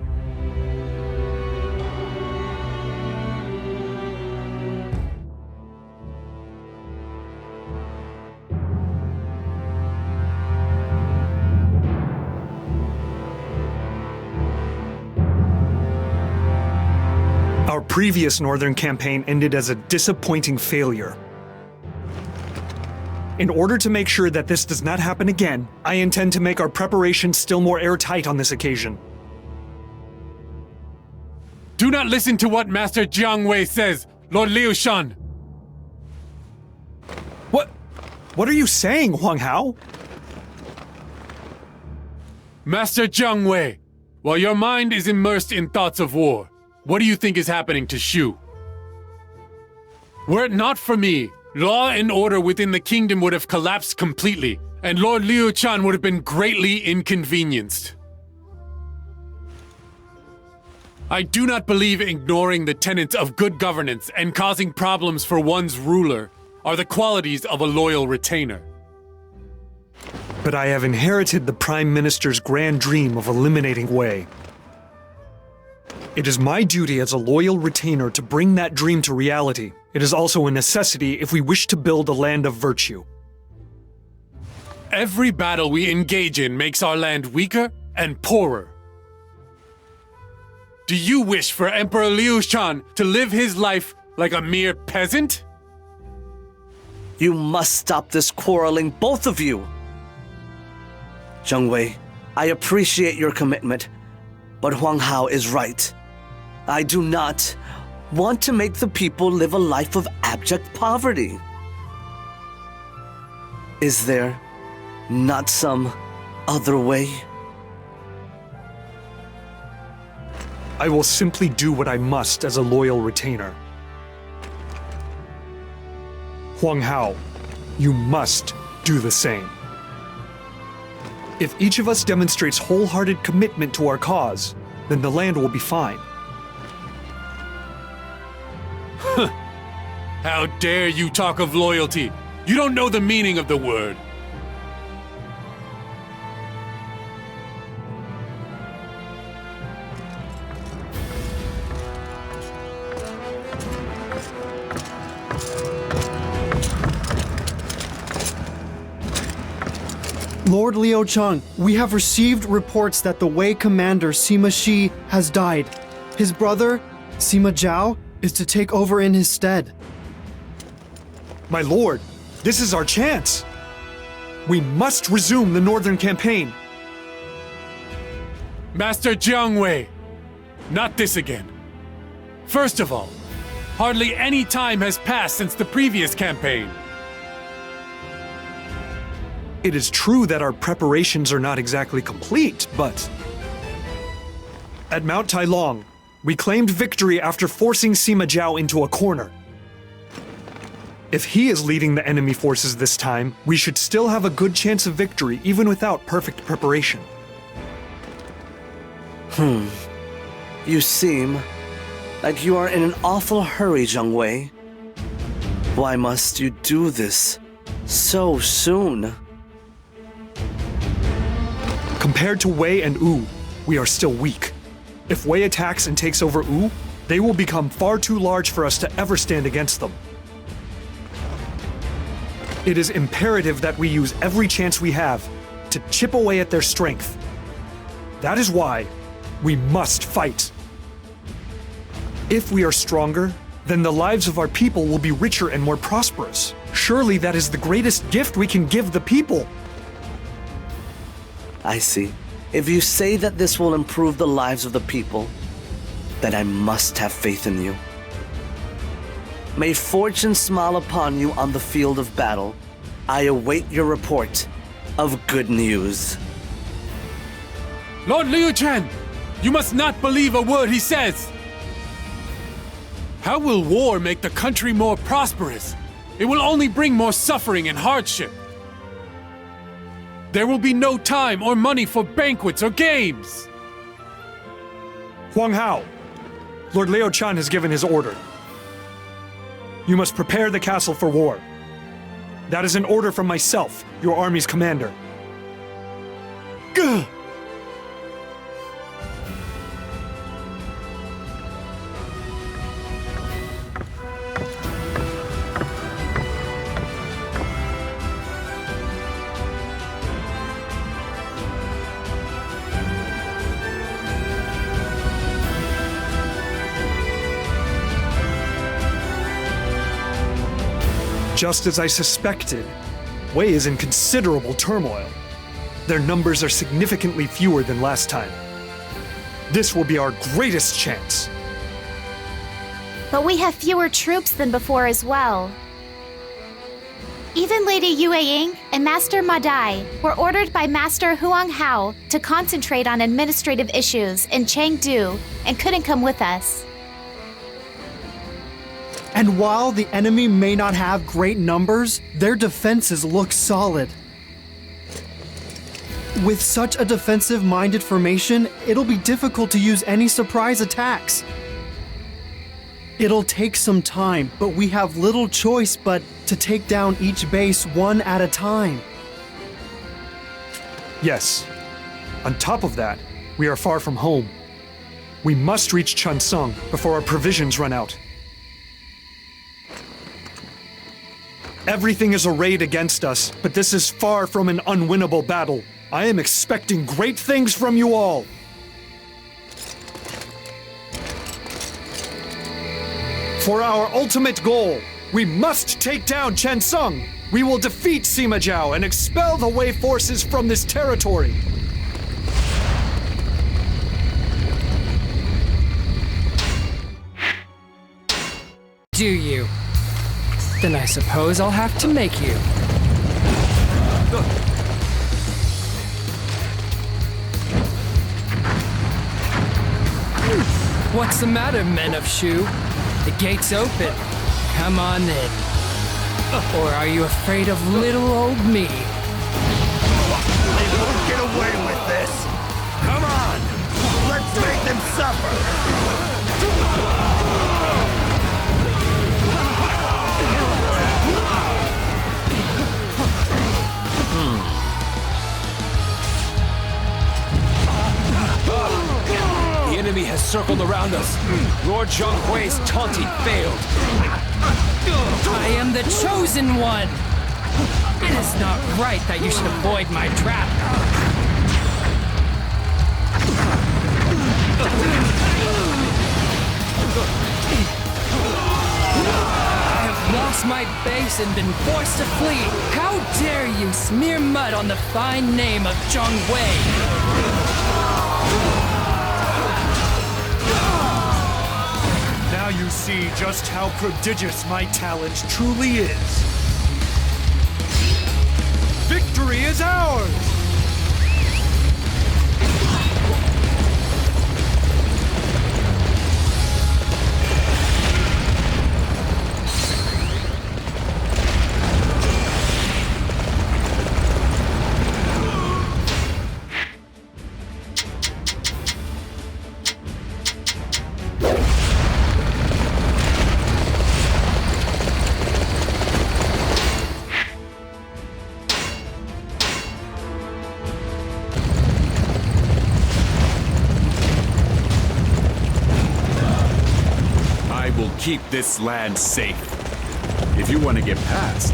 Our previous northern campaign ended as a disappointing failure. In order to make sure that this does not happen again, I intend to make our preparations still more airtight on this occasion. Do not listen to what Master Jiang Wei says, Lord Liu Shan. What are you saying, Huang Hao? Master Jiang Wei, while your mind is immersed in thoughts of war, what do you think is happening to Shu? Were it not for me, law and order within the kingdom would have collapsed completely, and Lord Liu Chan would have been greatly inconvenienced. I do not believe ignoring the tenets of good governance and causing problems for one's ruler are the qualities of a loyal retainer. But I have inherited the Prime Minister's grand dream of eliminating Wei. It is my duty as a loyal retainer to bring that dream to reality. It is also a necessity if we wish to build a land of virtue. Every battle we engage in makes our land weaker and poorer. Do you wish for Emperor Liu Shan to live his life like a mere peasant? You must stop this quarreling, both of you! Jiang Wei, I appreciate your commitment, but Huang Hao is right. I do not want to make the people live a life of abject poverty. Is there not some other way? I will simply do what I must as a loyal retainer. Huang Hao, you must do the same. If each of us demonstrates wholehearted commitment to our cause, then the land will be fine. How dare you talk of loyalty? You don't know the meaning of the word. Lord Liu Chang, we have received reports that the Wei commander Sima Shi has died. His brother, Sima Zhao, is to take over in his stead. My lord, this is our chance. We must resume the northern campaign. Master Jiang Wei, not this again. First of all, hardly any time has passed since the previous campaign. It is true that our preparations are not exactly complete, but at Mount Tailong, we claimed victory after forcing Sima Zhao into a corner. If he is leading the enemy forces this time, we should still have a good chance of victory even without perfect preparation. You seem like you are in an awful hurry, Jiang Wei. Why must you do this so soon? Compared to Wei and Wu, we are still weak. If Wei attacks and takes over Wu, they will become far too large for us to ever stand against them. It is imperative that we use every chance we have to chip away at their strength. That is why we must fight. If we are stronger, then the lives of our people will be richer and more prosperous. Surely that is the greatest gift we can give the people. I see. If you say that this will improve the lives of the people, then I must have faith in you. May fortune smile upon you on the field of battle. I await your report of good news. Lord Liu Chen, you must not believe a word he says. How will war make the country more prosperous? It will only bring more suffering and hardship. There will be no time or money for banquets or games. Huang Hao, Lord Liu Chan has given his order. You must prepare the castle for war. That is an order from myself, your army's commander. Gah! Just as I suspected, Wei is in considerable turmoil. Their numbers are significantly fewer than last time. This will be our greatest chance. But we have fewer troops than before as well. Even Lady Yue Ying and Master Ma Dai were ordered by Master Huang Hao to concentrate on administrative issues in Chengdu and couldn't come with us. And while the enemy may not have great numbers, their defenses look solid. With such a defensive-minded formation, it'll be difficult to use any surprise attacks. It'll take some time, but we have little choice but to take down each base one at a time. Yes. On top of that, we are far from home. We must reach Cheongsong before our provisions run out. Everything is arrayed against us, but this is far from an unwinnable battle. I am expecting great things from you all. For our ultimate goal, we must take down Cheongsong. We will defeat Sima Zhao and expel the Wei forces from this territory. Do you? Then I suppose I'll have to make you. What's the matter, men of Shu? The gate's open. Come on in. Or are you afraid of little old me? They won't get away with this! Come on! Let's make them suffer! The enemy has circled around us. Lord Jiang Wei's taunting failed. I am the chosen one! It is not right that you should avoid my trap. I have lost my base and been forced to flee. How dare you smear mud on the fine name of Jiang Wei? Now you see just how prodigious my talent truly is. Victory is ours! Keep this land safe. If you want to get past,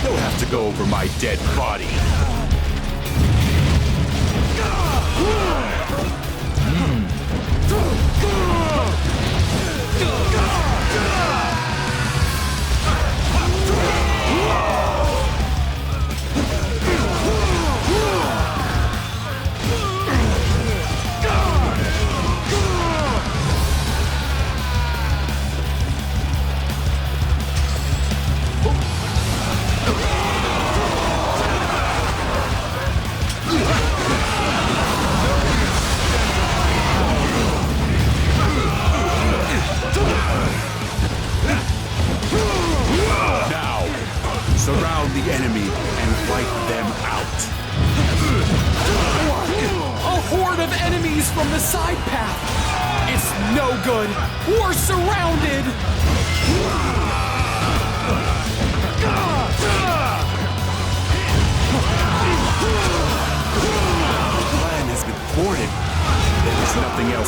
you'll have to go over my dead body. Surround the enemy and wipe them out. A horde of enemies from the side path! It's no good! We're surrounded!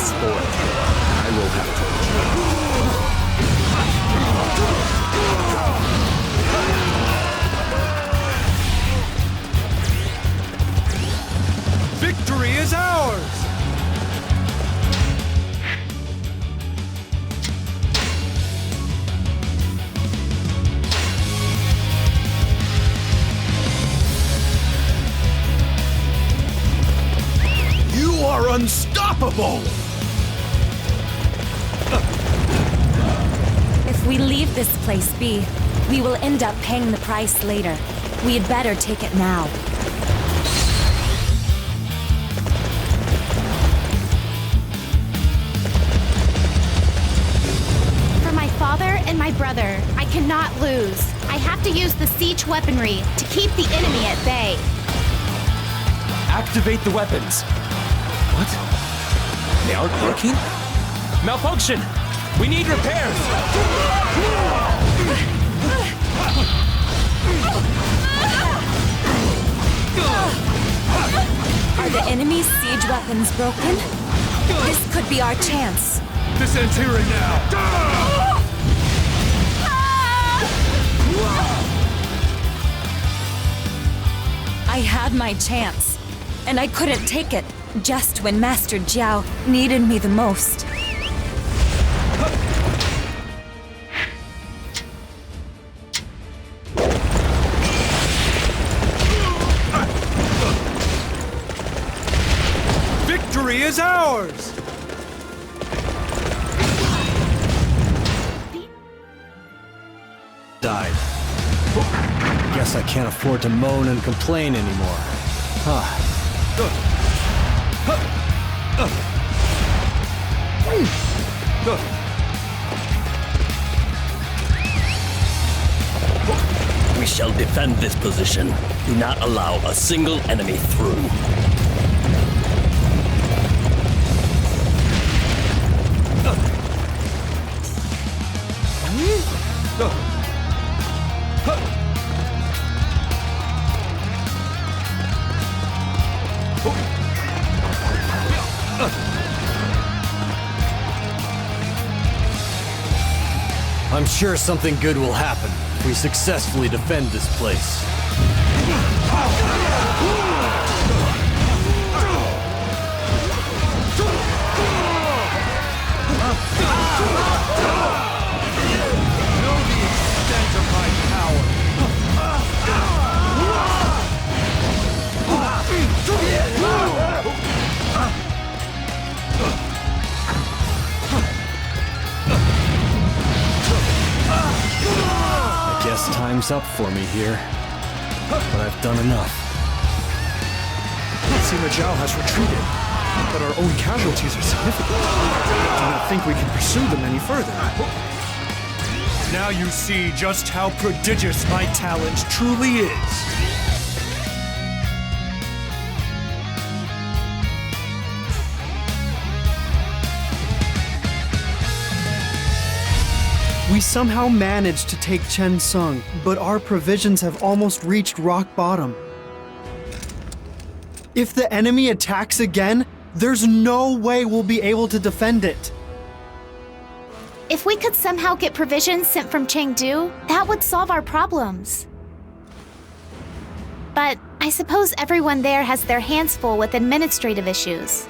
price for it. I will have to. Victory is ours! You are unstoppable! If we leave this place be, we will end up paying the price later. We had better take it now. For my father and my brother, I cannot lose. I have to use the siege weaponry to keep the enemy at bay. Activate the weapons. What? They aren't working? Malfunction! We need repairs! Are the enemy's siege weapons broken? This could be our chance. This ends here and now. I had my chance, and I couldn't take it just when Master Jiao needed me the most. Victory is ours! Died. Guess I can't afford to moan and complain anymore. We shall defend this position. Do not allow a single enemy through. I'm sure something good will happen if we successfully defend this place. Know the extent of my power. I guess time's up for me here. But I've done enough. Sima Zhao has retreated, but our own casualties are significant. I do not think we can pursue them any further. Now you see just how prodigious my talent truly is. We somehow managed to take Chen Sung, but our provisions have almost reached rock bottom. If the enemy attacks again, there's no way we'll be able to defend it. If we could somehow get provisions sent from Chengdu, that would solve our problems. But I suppose everyone there has their hands full with administrative issues.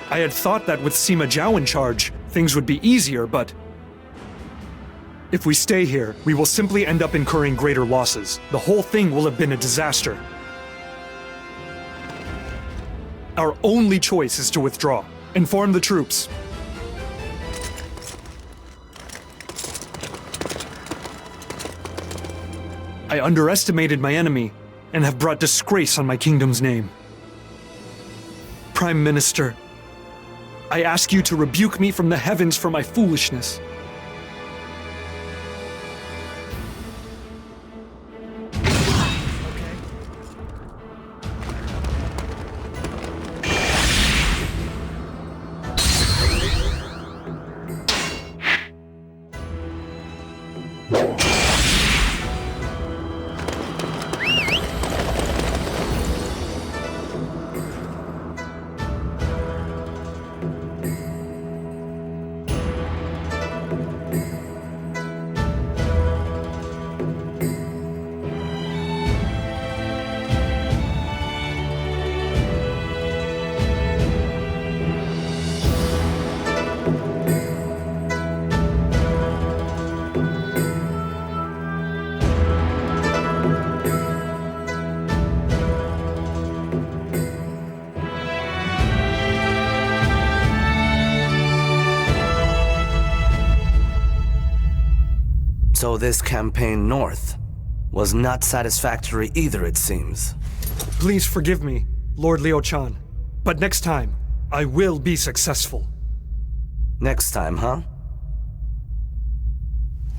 I had thought that with Sima Zhao in charge, things would be easier, but if we stay here, we will simply end up incurring greater losses. The whole thing will have been a disaster. Our only choice is to withdraw. Inform the troops. I underestimated my enemy and have brought disgrace on my kingdom's name. Prime Minister, I ask you to rebuke me from the heavens for my foolishness. So this campaign north was not satisfactory either, it seems. Please forgive me, Lord Liu Chan. But next time, I will be successful. Next time, huh?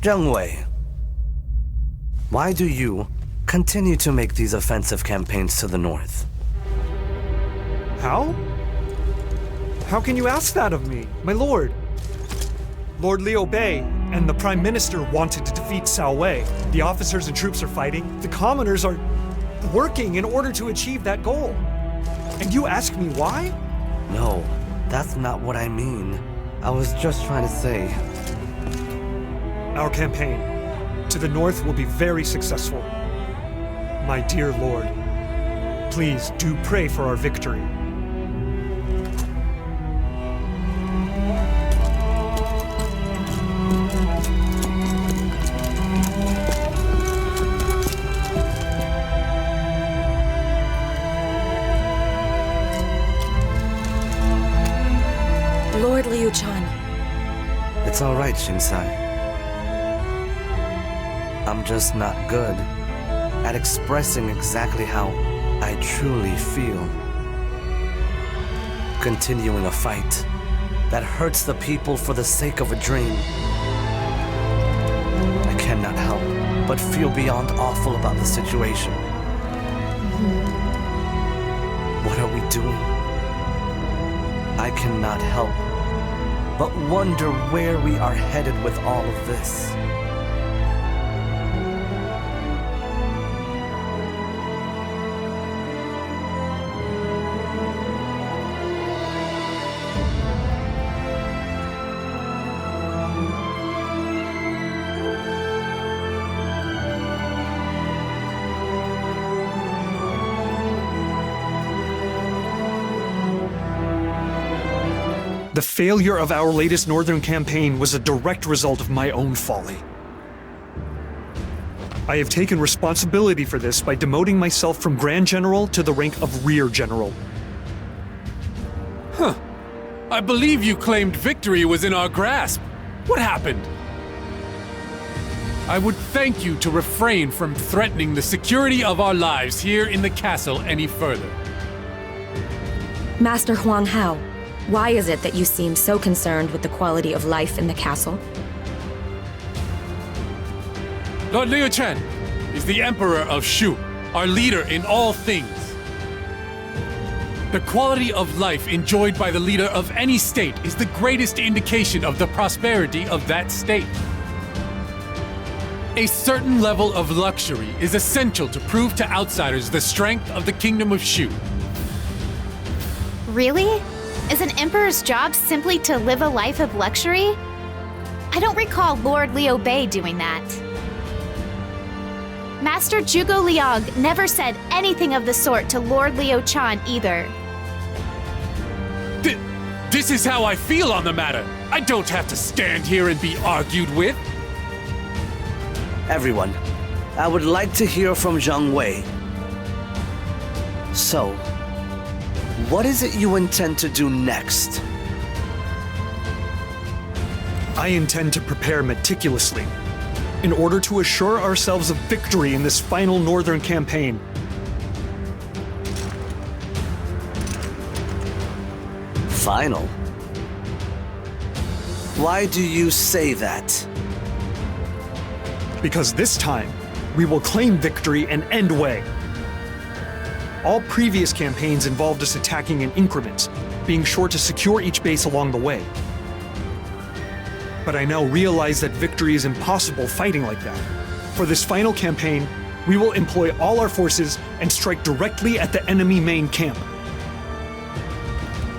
Jiang Wei, why do you continue to make these offensive campaigns to the north? How? How can you ask that of me, my lord? Lord Liu Bei and the Prime Minister wanted to defeat Cao Wei. The officers and troops are fighting. The commoners are working in order to achieve that goal. And you ask me why? No, that's not what I mean. I was just trying to say... Our campaign to the north will be very successful. My dear lord, please do pray for our victory. Lord Liu Chan. It's all right, Shinsai. I'm just not good at expressing exactly how I truly feel. Continuing a fight that hurts the people for the sake of a dream. I cannot help but feel beyond awful about the situation. What are we doing? I cannot help but wonder where we are headed with all of this. The failure of our latest northern campaign was a direct result of my own folly. I have taken responsibility for this by demoting myself from Grand General to the rank of Rear General. Huh. I believe you claimed victory was in our grasp. What happened? I would thank you to refrain from threatening the security of our lives here in the castle any further. Master Huang Hao, why is it that you seem so concerned with the quality of life in the castle? Lord Liu Chen is the Emperor of Shu, our leader in all things. The quality of life enjoyed by the leader of any state is the greatest indication of the prosperity of that state. A certain level of luxury is essential to prove to outsiders the strength of the Kingdom of Shu. Really? Is an emperor's job simply to live a life of luxury? I don't recall Lord Liu Bei doing that. Master Zhuge Liang never said anything of the sort to Lord Liu Chan either. This is how I feel on the matter. I don't have to stand here and be argued with. Everyone, I would like to hear from Jiang Wei. So, what is it you intend to do next? I intend to prepare meticulously in order to assure ourselves of victory in this final northern campaign. Final? Why do you say that? Because this time, we will claim victory and end Wei. All previous campaigns involved us attacking in increments, being sure to secure each base along the way. But I now realize that victory is impossible fighting like that. For this final campaign, we will employ all our forces and strike directly at the enemy main camp.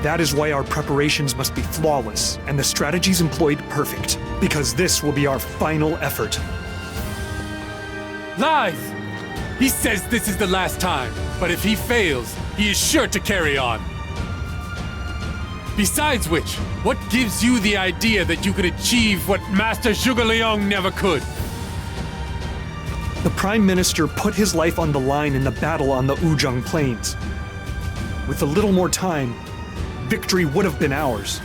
That is why our preparations must be flawless and the strategies employed perfect, because this will be our final effort. Lies! He says this is the last time, but if he fails, he is sure to carry on. Besides which, what gives you the idea that you could achieve what Master Zhuge Liang never could? The Prime Minister put his life on the line in the battle on the Wuzhong Plains. With a little more time, victory would have been ours.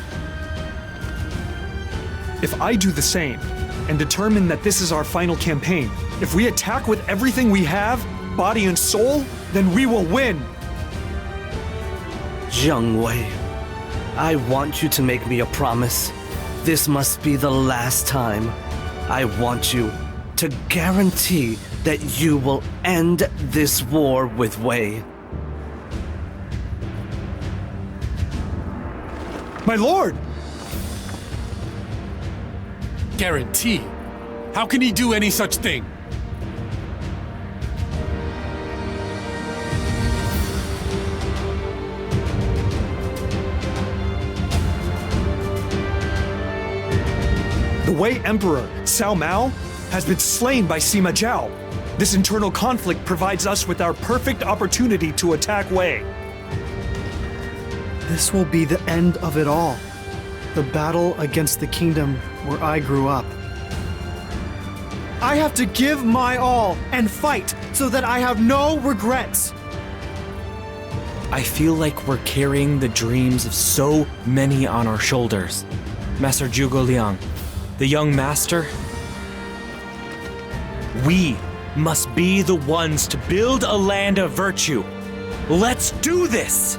If I do the same, and determined that this is our final campaign. If we attack with everything we have, body and soul, then we will win. Jiang Wei, I want you to make me a promise. This must be the last time. I want you to guarantee that you will end this war with Wei. My lord! Guarantee? How can he do any such thing? The Wei Emperor, Cao Mao, has been slain by Sima Zhao. This internal conflict provides us with our perfect opportunity to attack Wei. This will be the end of it all. The battle against the kingdom where I grew up. I have to give my all and fight so that I have no regrets. I feel like we're carrying the dreams of so many on our shoulders. Master Zhuge Liang, the young master, we must be the ones to build a land of virtue. Let's do this!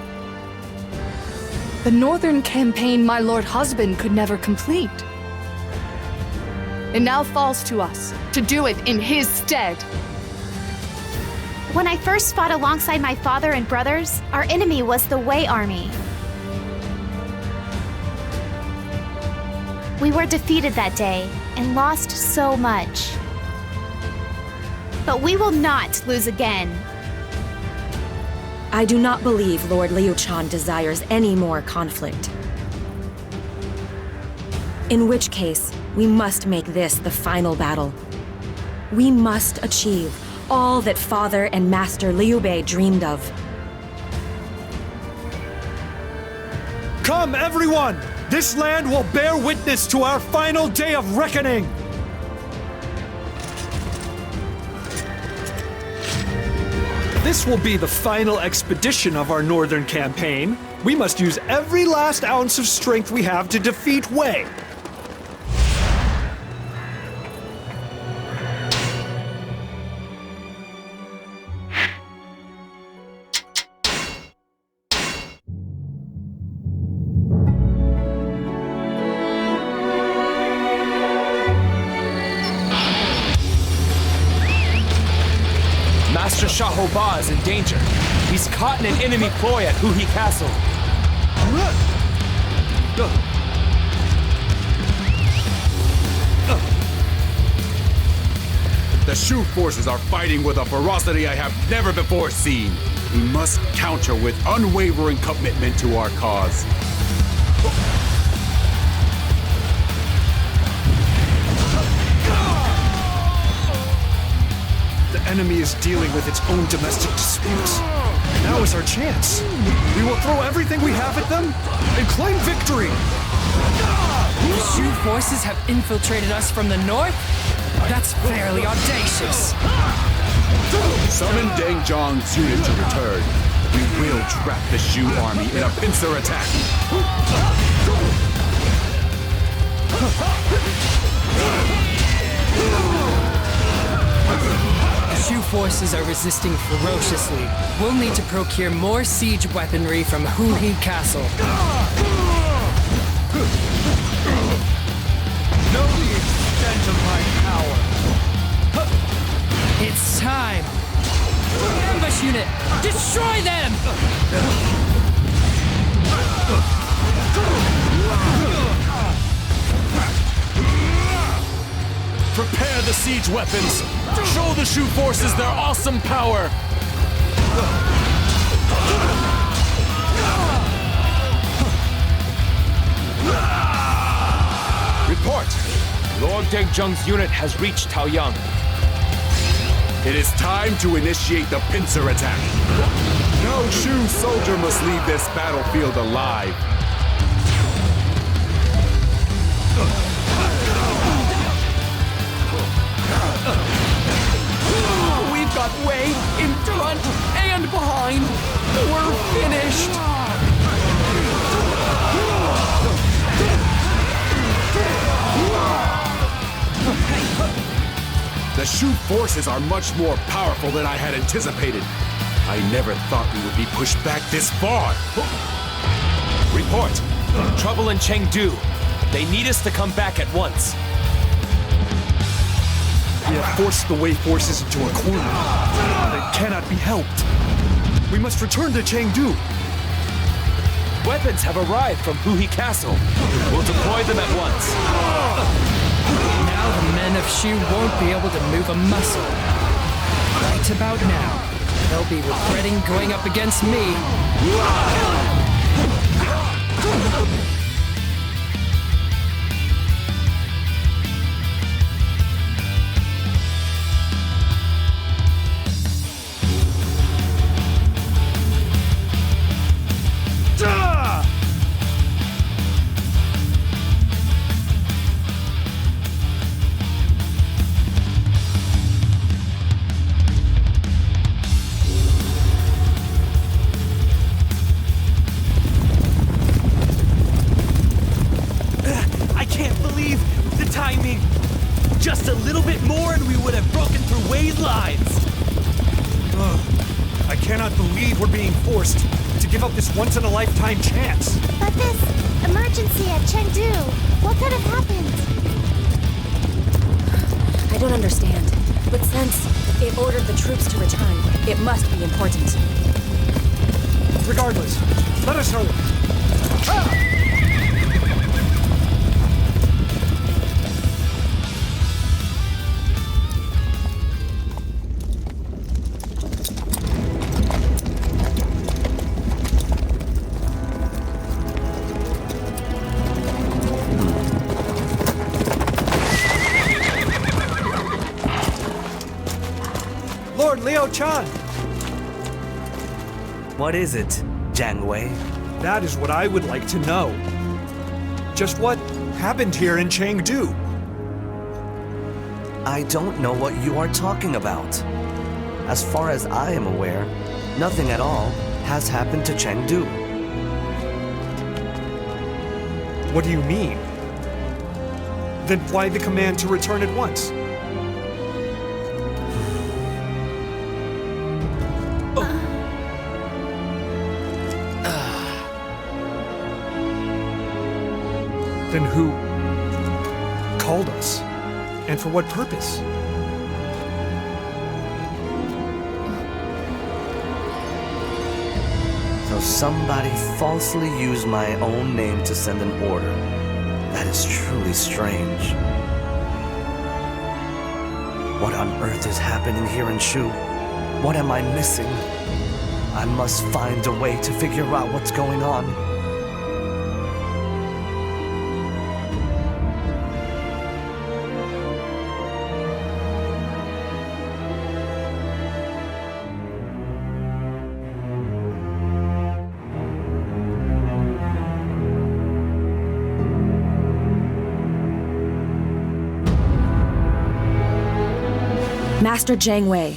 The northern campaign my lord husband could never complete. It now falls to us to do it in his stead. When I first fought alongside my father and brothers, our enemy was the Wei army. We were defeated that day and lost so much. But we will not lose again. I do not believe Lord Liu Chan desires any more conflict. In which case, we must make this the final battle. We must achieve all that Father and Master Liu Bei dreamed of. Come, everyone! This land will bear witness to our final day of reckoning! This will be the final expedition of our northern campaign. We must use every last ounce of strength we have to defeat Wei. Master Xiahou Ba is in danger. He's caught in an enemy ploy at Huhi Castle. The Shu forces are fighting with a ferocity I have never before seen. We must counter with unwavering commitment to our cause. The enemy is dealing with its own domestic disputes. Now is our chance. We will throw everything we have at them and claim victory. The Shu forces have infiltrated us from the north? That's fairly audacious. Summon Deng Zhang's unit to return. We will trap the Shu army in a pincer attack. The Shu forces are resisting ferociously. We'll need to procure more siege weaponry from Huhi Castle. Know the extent of my power. It's time! Ambush unit! Destroy them! Prepare the siege weapons! Show the Shu forces their awesome power! Report! Lord Deng Zhang's unit has reached Taoyang. It is time to initiate the pincer attack. No Shu soldier must leave this battlefield alive. We've got Wei in front and behind. We're finished. Shu forces are much more powerful than I had anticipated. I never thought we would be pushed back this far. Report. Trouble in Chengdu. They need us to come back at once. We have forced the Wei forces into a corner, but it cannot be helped. We must return to Chengdu. Weapons have arrived from Huhi Castle. We'll deploy them at once. Now the men of Shu won't be able to move a muscle. Right about now, they'll be regretting going up against me. Just a little bit more and we would have broken through Wei's lines. I cannot believe we're being forced to give up this once-in-a-lifetime chance. But this emergency at Chengdu, what could have happened? I don't understand. But since it ordered the troops to return, it must be important. Regardless, let us hurry. Lord Liu Chan! What is it, Jiang Wei? That is what I would like to know. Just what happened here in Chengdu? I don't know what you are talking about. As far as I am aware, nothing at all has happened to Chengdu. What do you mean? Then why the command to return at once? Then who called us? And for what purpose? So somebody falsely used my own name to send an order. That is truly strange. What on earth is happening here in Shu? What am I missing? I must find a way to figure out what's going on. Master Jiang Wei,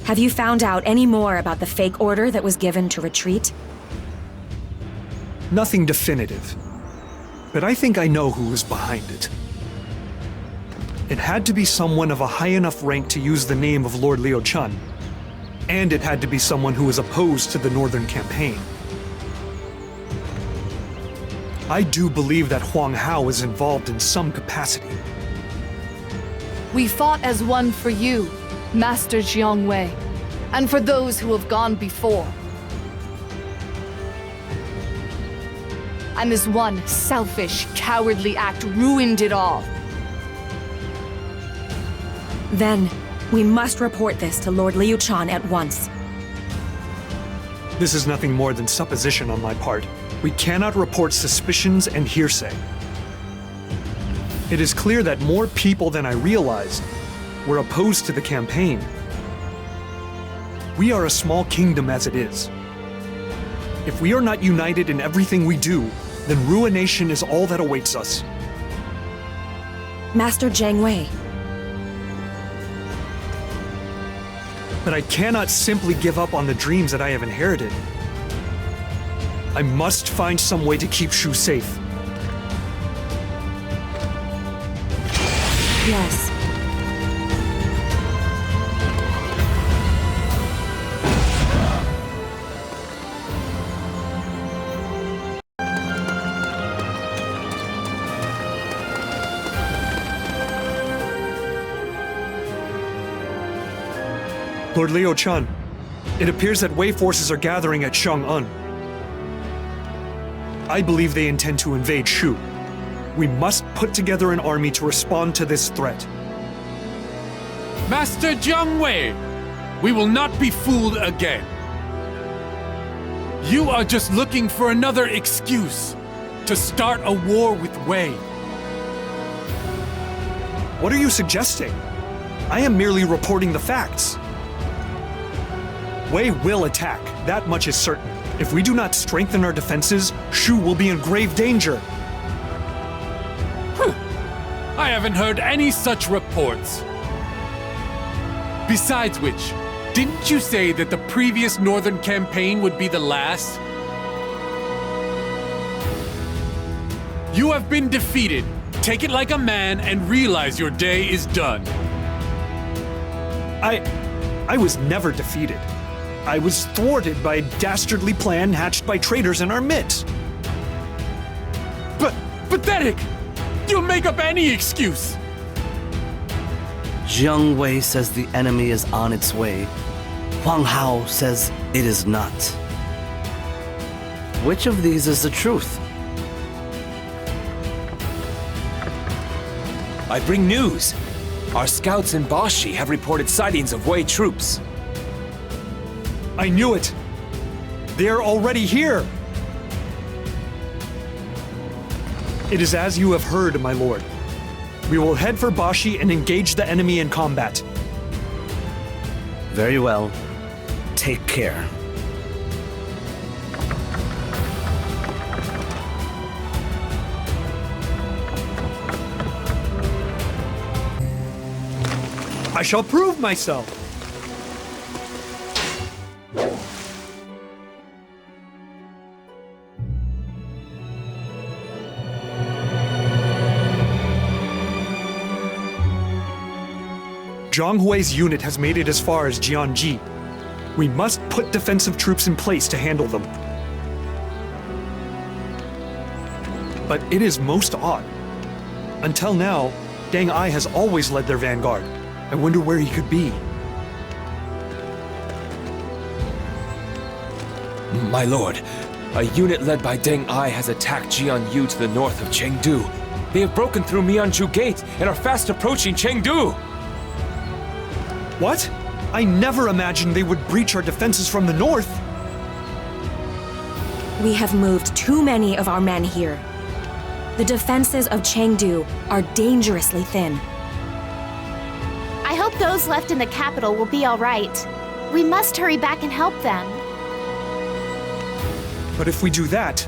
have you found out any more about the fake order that was given to retreat? Nothing definitive, but I think I know who was behind it. It had to be someone of a high enough rank to use the name of Lord Liu Chan, and it had to be someone who was opposed to the Northern Campaign. I do believe that Huang Hao is involved in some capacity. We fought as one for you, Master Jiang Wei, and for those who have gone before. And this one selfish, cowardly act ruined it all. Then, we must report this to Lord Liu Chan at once. This is nothing more than supposition on my part. We cannot report suspicions and hearsay. It is clear that more people than I realized were opposed to the campaign. We are a small kingdom as it is. If we are not united in everything we do, then ruination is all that awaits us. Master Jiang Wei. But I cannot simply give up on the dreams that I have inherited. I must find some way to keep Shu safe. Yes. Lord Liu Chan, it appears that Wei forces are gathering at Chang'an. I believe they intend to invade Shu. We must put together an army to respond to this threat. Master Jiang Wei, we will not be fooled again. You are just looking for another excuse to start a war with Wei. What are you suggesting? I am merely reporting the facts. Wei will attack, that much is certain. If we do not strengthen our defenses, Shu will be in grave danger. I haven't heard any such reports. Besides which, didn't you say that the previous northern campaign would be the last? You have been defeated. Take it like a man and realize your day is done. I was never defeated. I was thwarted by a dastardly plan hatched by traitors in our midst. But pathetic! You'll make up any excuse! Jiang Wei says the enemy is on its way. Huang Hao says it is not. Which of these is the truth? I bring news. Our scouts in Bashi have reported sightings of Wei troops. I knew it! They are already here! It is as you have heard, my lord. We will head for Bashi and engage the enemy in combat. Very well. Take care. I shall prove myself! Jiang Wei's unit has made it as far as Jianji. We must put defensive troops in place to handle them. But it is most odd. Until now, Deng Ai has always led their vanguard. I wonder where he could be. My lord, a unit led by Deng Ai has attacked Jianyu to the north of Chengdu. They have broken through Mianzhu Gate and are fast approaching Chengdu. What? I never imagined they would breach our defenses from the north. We have moved too many of our men here. The defenses of Chengdu are dangerously thin. I hope those left in the capital will be all right. We must hurry back and help them. But if we do that,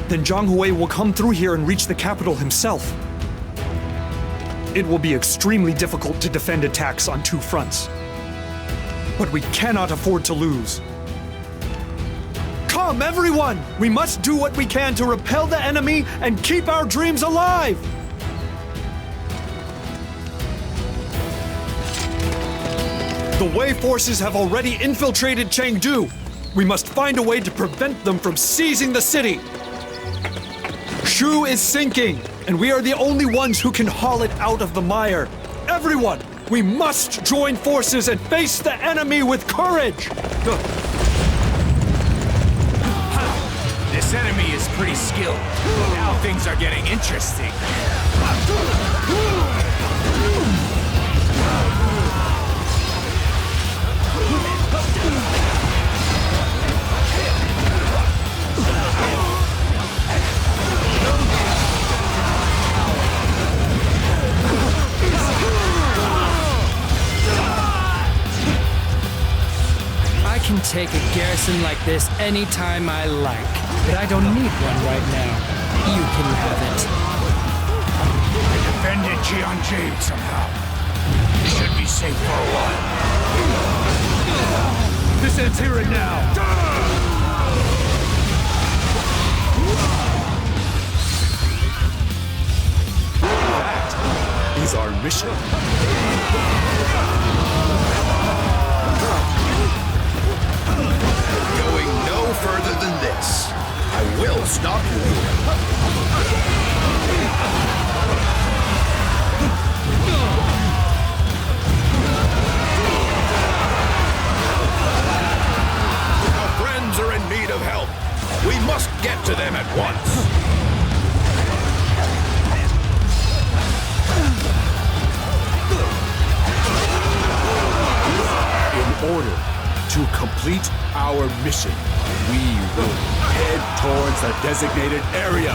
then Jiang Wei will come through here and reach the capital himself. It will be extremely difficult to defend attacks on two fronts. But we cannot afford to lose. Come, everyone! We must do what we can to repel the enemy and keep our dreams alive! The Wei forces have already infiltrated Chengdu. We must find a way to prevent them from seizing the city. Shu is sinking, and we are the only ones who can haul it out of the mire. Everyone, we must join forces and face the enemy with courage! This enemy is pretty skilled. Now things are getting interesting. I can take a garrison like this anytime I like, but I don't need one right now. You can have it. I defended Jianji somehow. Should be safe for a while. This ends here and now. That is our mission. Going no further than this. I will stop you. To complete our mission, we will head towards the designated area.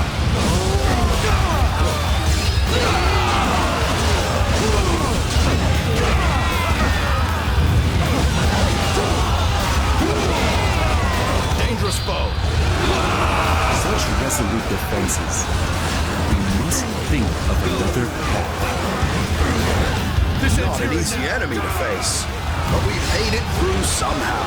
Dangerous foe. Such resolute defenses. We must think of another path. Not an easy enemy to face, but we've made it through somehow.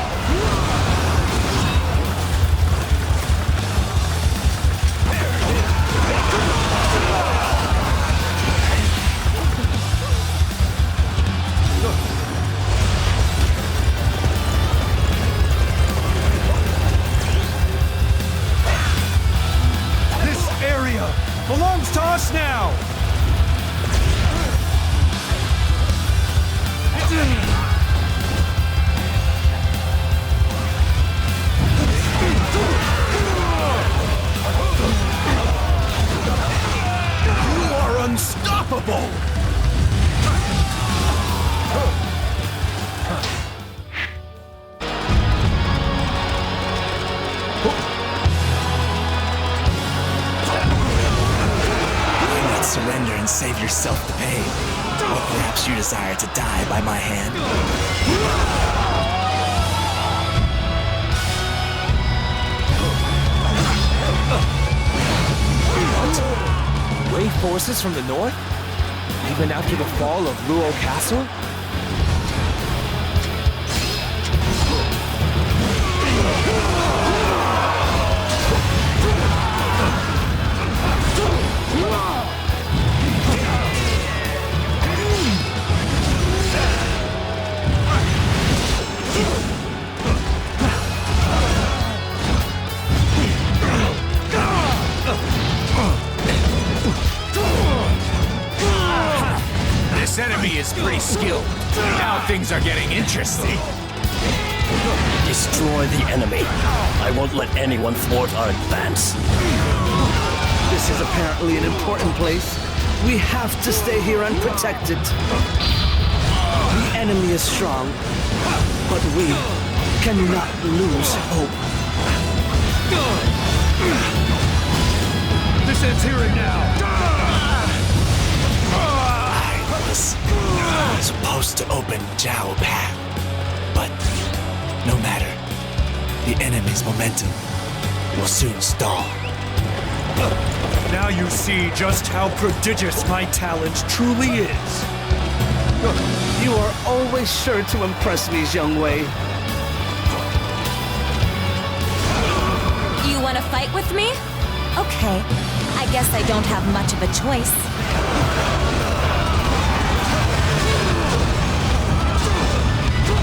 This area belongs to us now! You are unstoppable! Why not surrender and save yourself the pain? Or perhaps you desire to die by my hand? What? Wei forces from the north? Even after the fall of Luo Castle? This enemy is pretty skilled. Now things are getting interesting. Destroy the enemy. I won't let anyone thwart our advance. This is apparently an important place. We have to stay here and protect it. The enemy is strong, but we cannot lose hope. This ends here and now! I was supposed to open Jiao path, but no matter. The enemy's momentum will soon stall. Now you see just how prodigious my talent truly is. You are always sure to impress me, Jiang Wei. You want to fight with me? Okay. I guess I don't have much of a choice.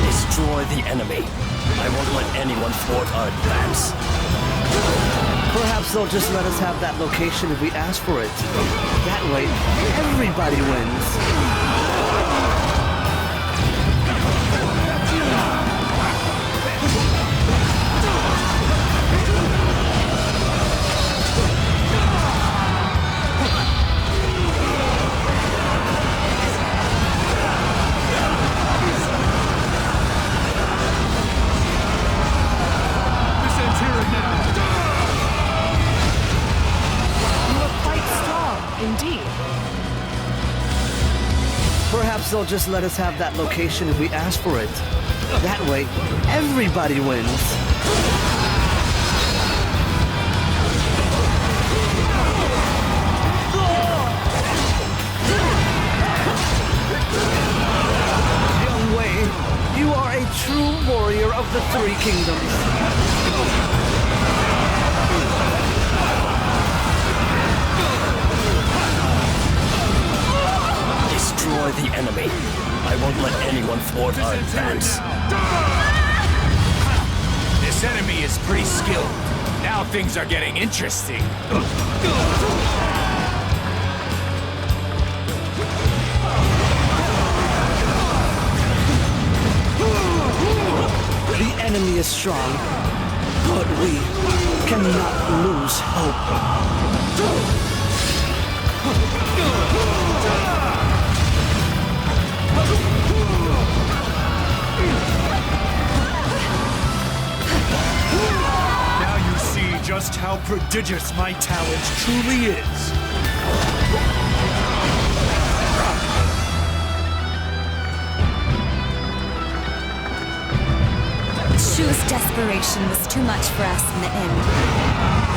Destroy the enemy. I won't let anyone thwart our advance. Perhaps they'll just let us have that location if we ask for it. That way, everybody wins. Indeed. Perhaps they'll just let us have that location if we ask for it. That way, everybody wins. Jiang Wei, you are a true warrior of the Three Kingdoms. Destroy the enemy. I won't let anyone thwart our advance. This enemy is pretty skilled. Now things are getting interesting. The enemy is strong, but we cannot lose hope. just how prodigious my talent truly is. Shu's desperation was too much for us in the end.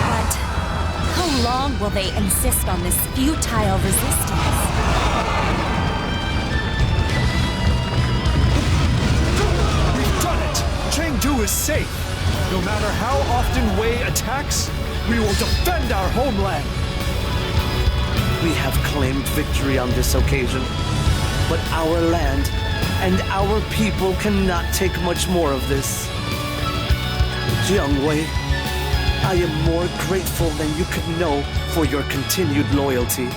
But how long will they insist on this futile resistance? We've done it! Chengdu is safe. No matter how often Wei attacks, we will defend our homeland. We have claimed victory on this occasion, but our land and our people cannot take much more of this. Jiang Wei, I am more grateful than you could know for your continued loyalty.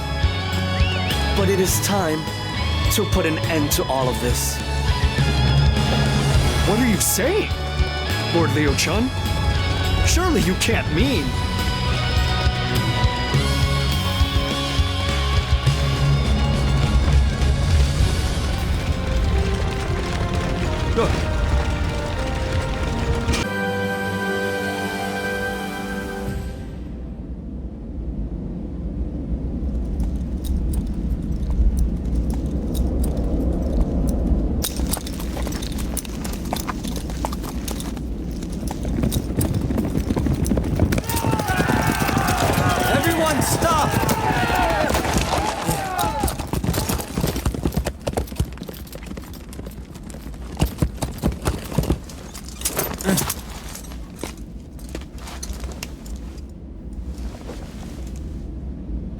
But it is time to put an end to all of this. What are you saying, Lord Liu Chun? Surely you can't mean... Everyone, stop!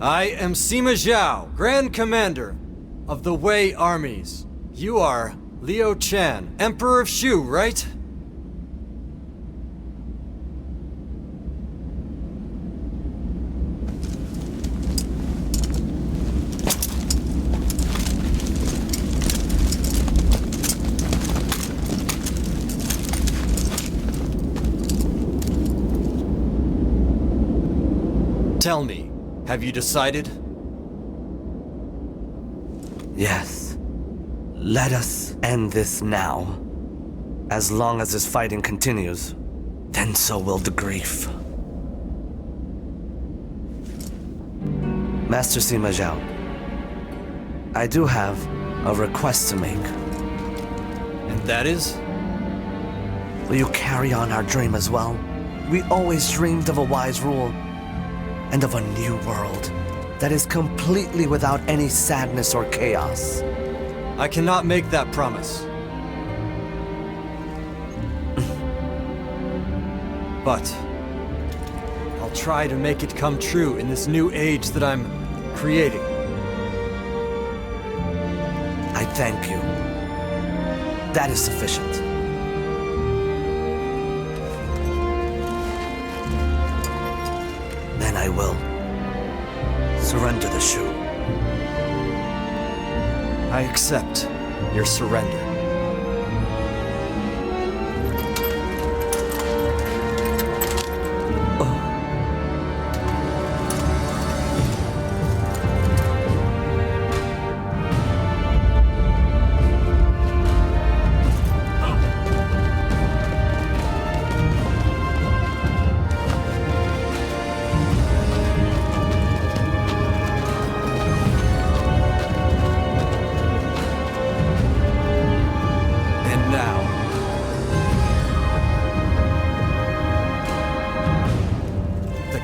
I am Sima Zhao, Grand Commander of the Wei armies. You are Liu Chan, Emperor of Shu, right? Tell me, have you decided? Yes. Let us end this now. As long as this fighting continues, then so will the grief. Master Sima Zhao, I do have a request to make. And that is? Will you carry on our dream as well? We always dreamed of a wise rule, and of a new world that is completely without any sadness or chaos. I cannot make that promise. But I'll try to make it come true in this new age that I'm creating. I thank you. That is sufficient. Then I will surrender the Shu. I accept your surrender.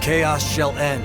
Chaos shall end.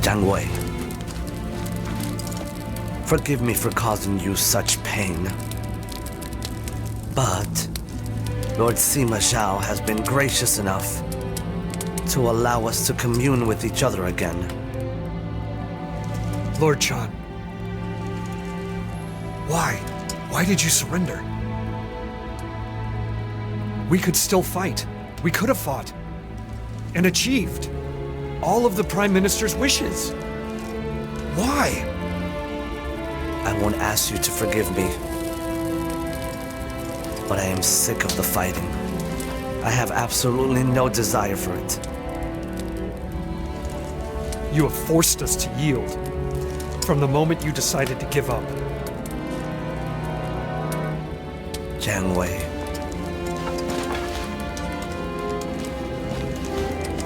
Jiang Wei, forgive me for causing you such pain. But Lord Sima Zhao has been gracious enough to allow us to commune with each other again. Lord Chan, why? Why did you surrender? we could still fight. We could have fought. And achieved all of the Prime Minister's wishes. Why? I won't ask you to forgive me. But I am sick of the fighting. I have absolutely no desire for it. You have forced us to yield from the moment you decided to give up. Jiang Wei.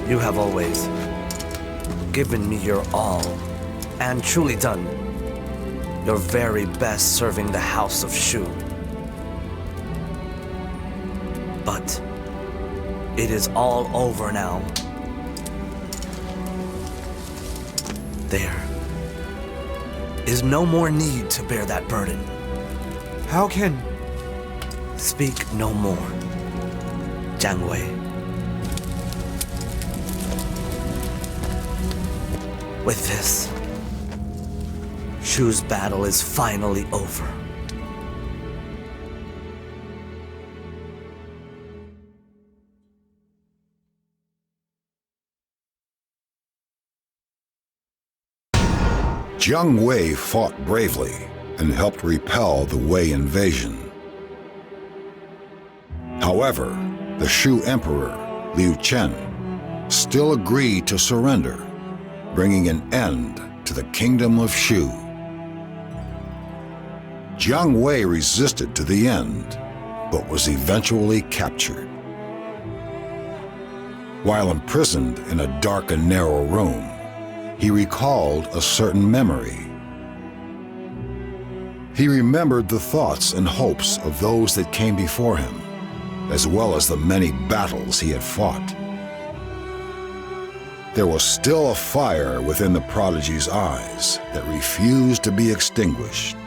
You have always given me your all and truly done your very best serving the House of Shu. But it is all over now. There is no more need to bear that burden. How can... Speak no more, Jiang Wei. With this, Shu's battle is finally over. Jiang Wei fought bravely and helped repel the Wei invasion. However, the Shu Emperor, Liu Chen, still agreed to surrender, bringing an end to the kingdom of Shu. Jiang Wei resisted to the end, but was eventually captured. While imprisoned in a dark and narrow room, he recalled a certain memory. He remembered the thoughts and hopes of those that came before him, as well as the many battles he had fought. There was still a fire within the prodigy's eyes that refused to be extinguished.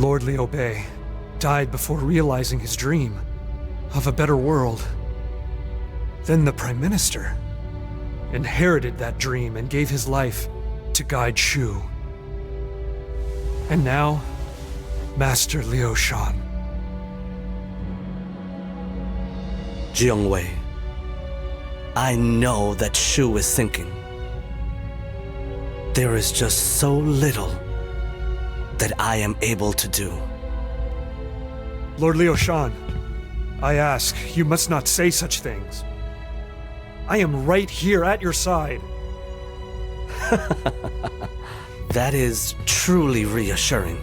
Lord Liu Bei died before realizing his dream of a better world. Then the Prime Minister inherited that dream and gave his life to guide Shu. And now, Master Liu Shan. Jiang Wei, I know that Shu is sinking. There is just so little that I am able to do. Lord Liu Shan, I ask, you must not say such things. I am right here at your side. That is truly reassuring.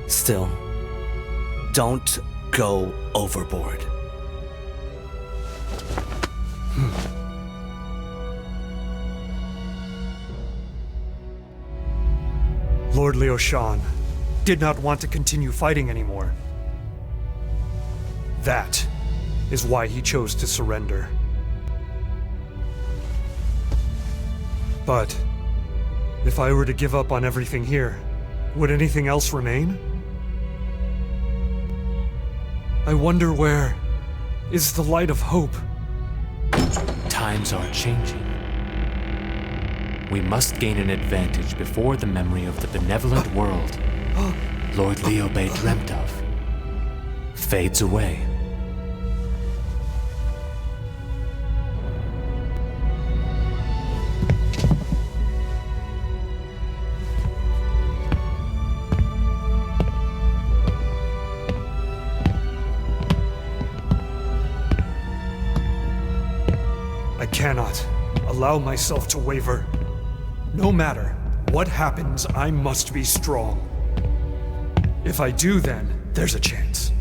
Still, don't go overboard. Lord Liu Shan did not want to continue fighting anymore. That is why he chose to surrender. But if I were to give up on everything here, would anything else remain? I wonder where is the light of hope? Times are changing. We must gain an advantage before the memory of the benevolent world Lord Liu Bei dreamt of fades away. I cannot allow myself to waver. No matter what happens, I must be strong. If I do, then there's a chance.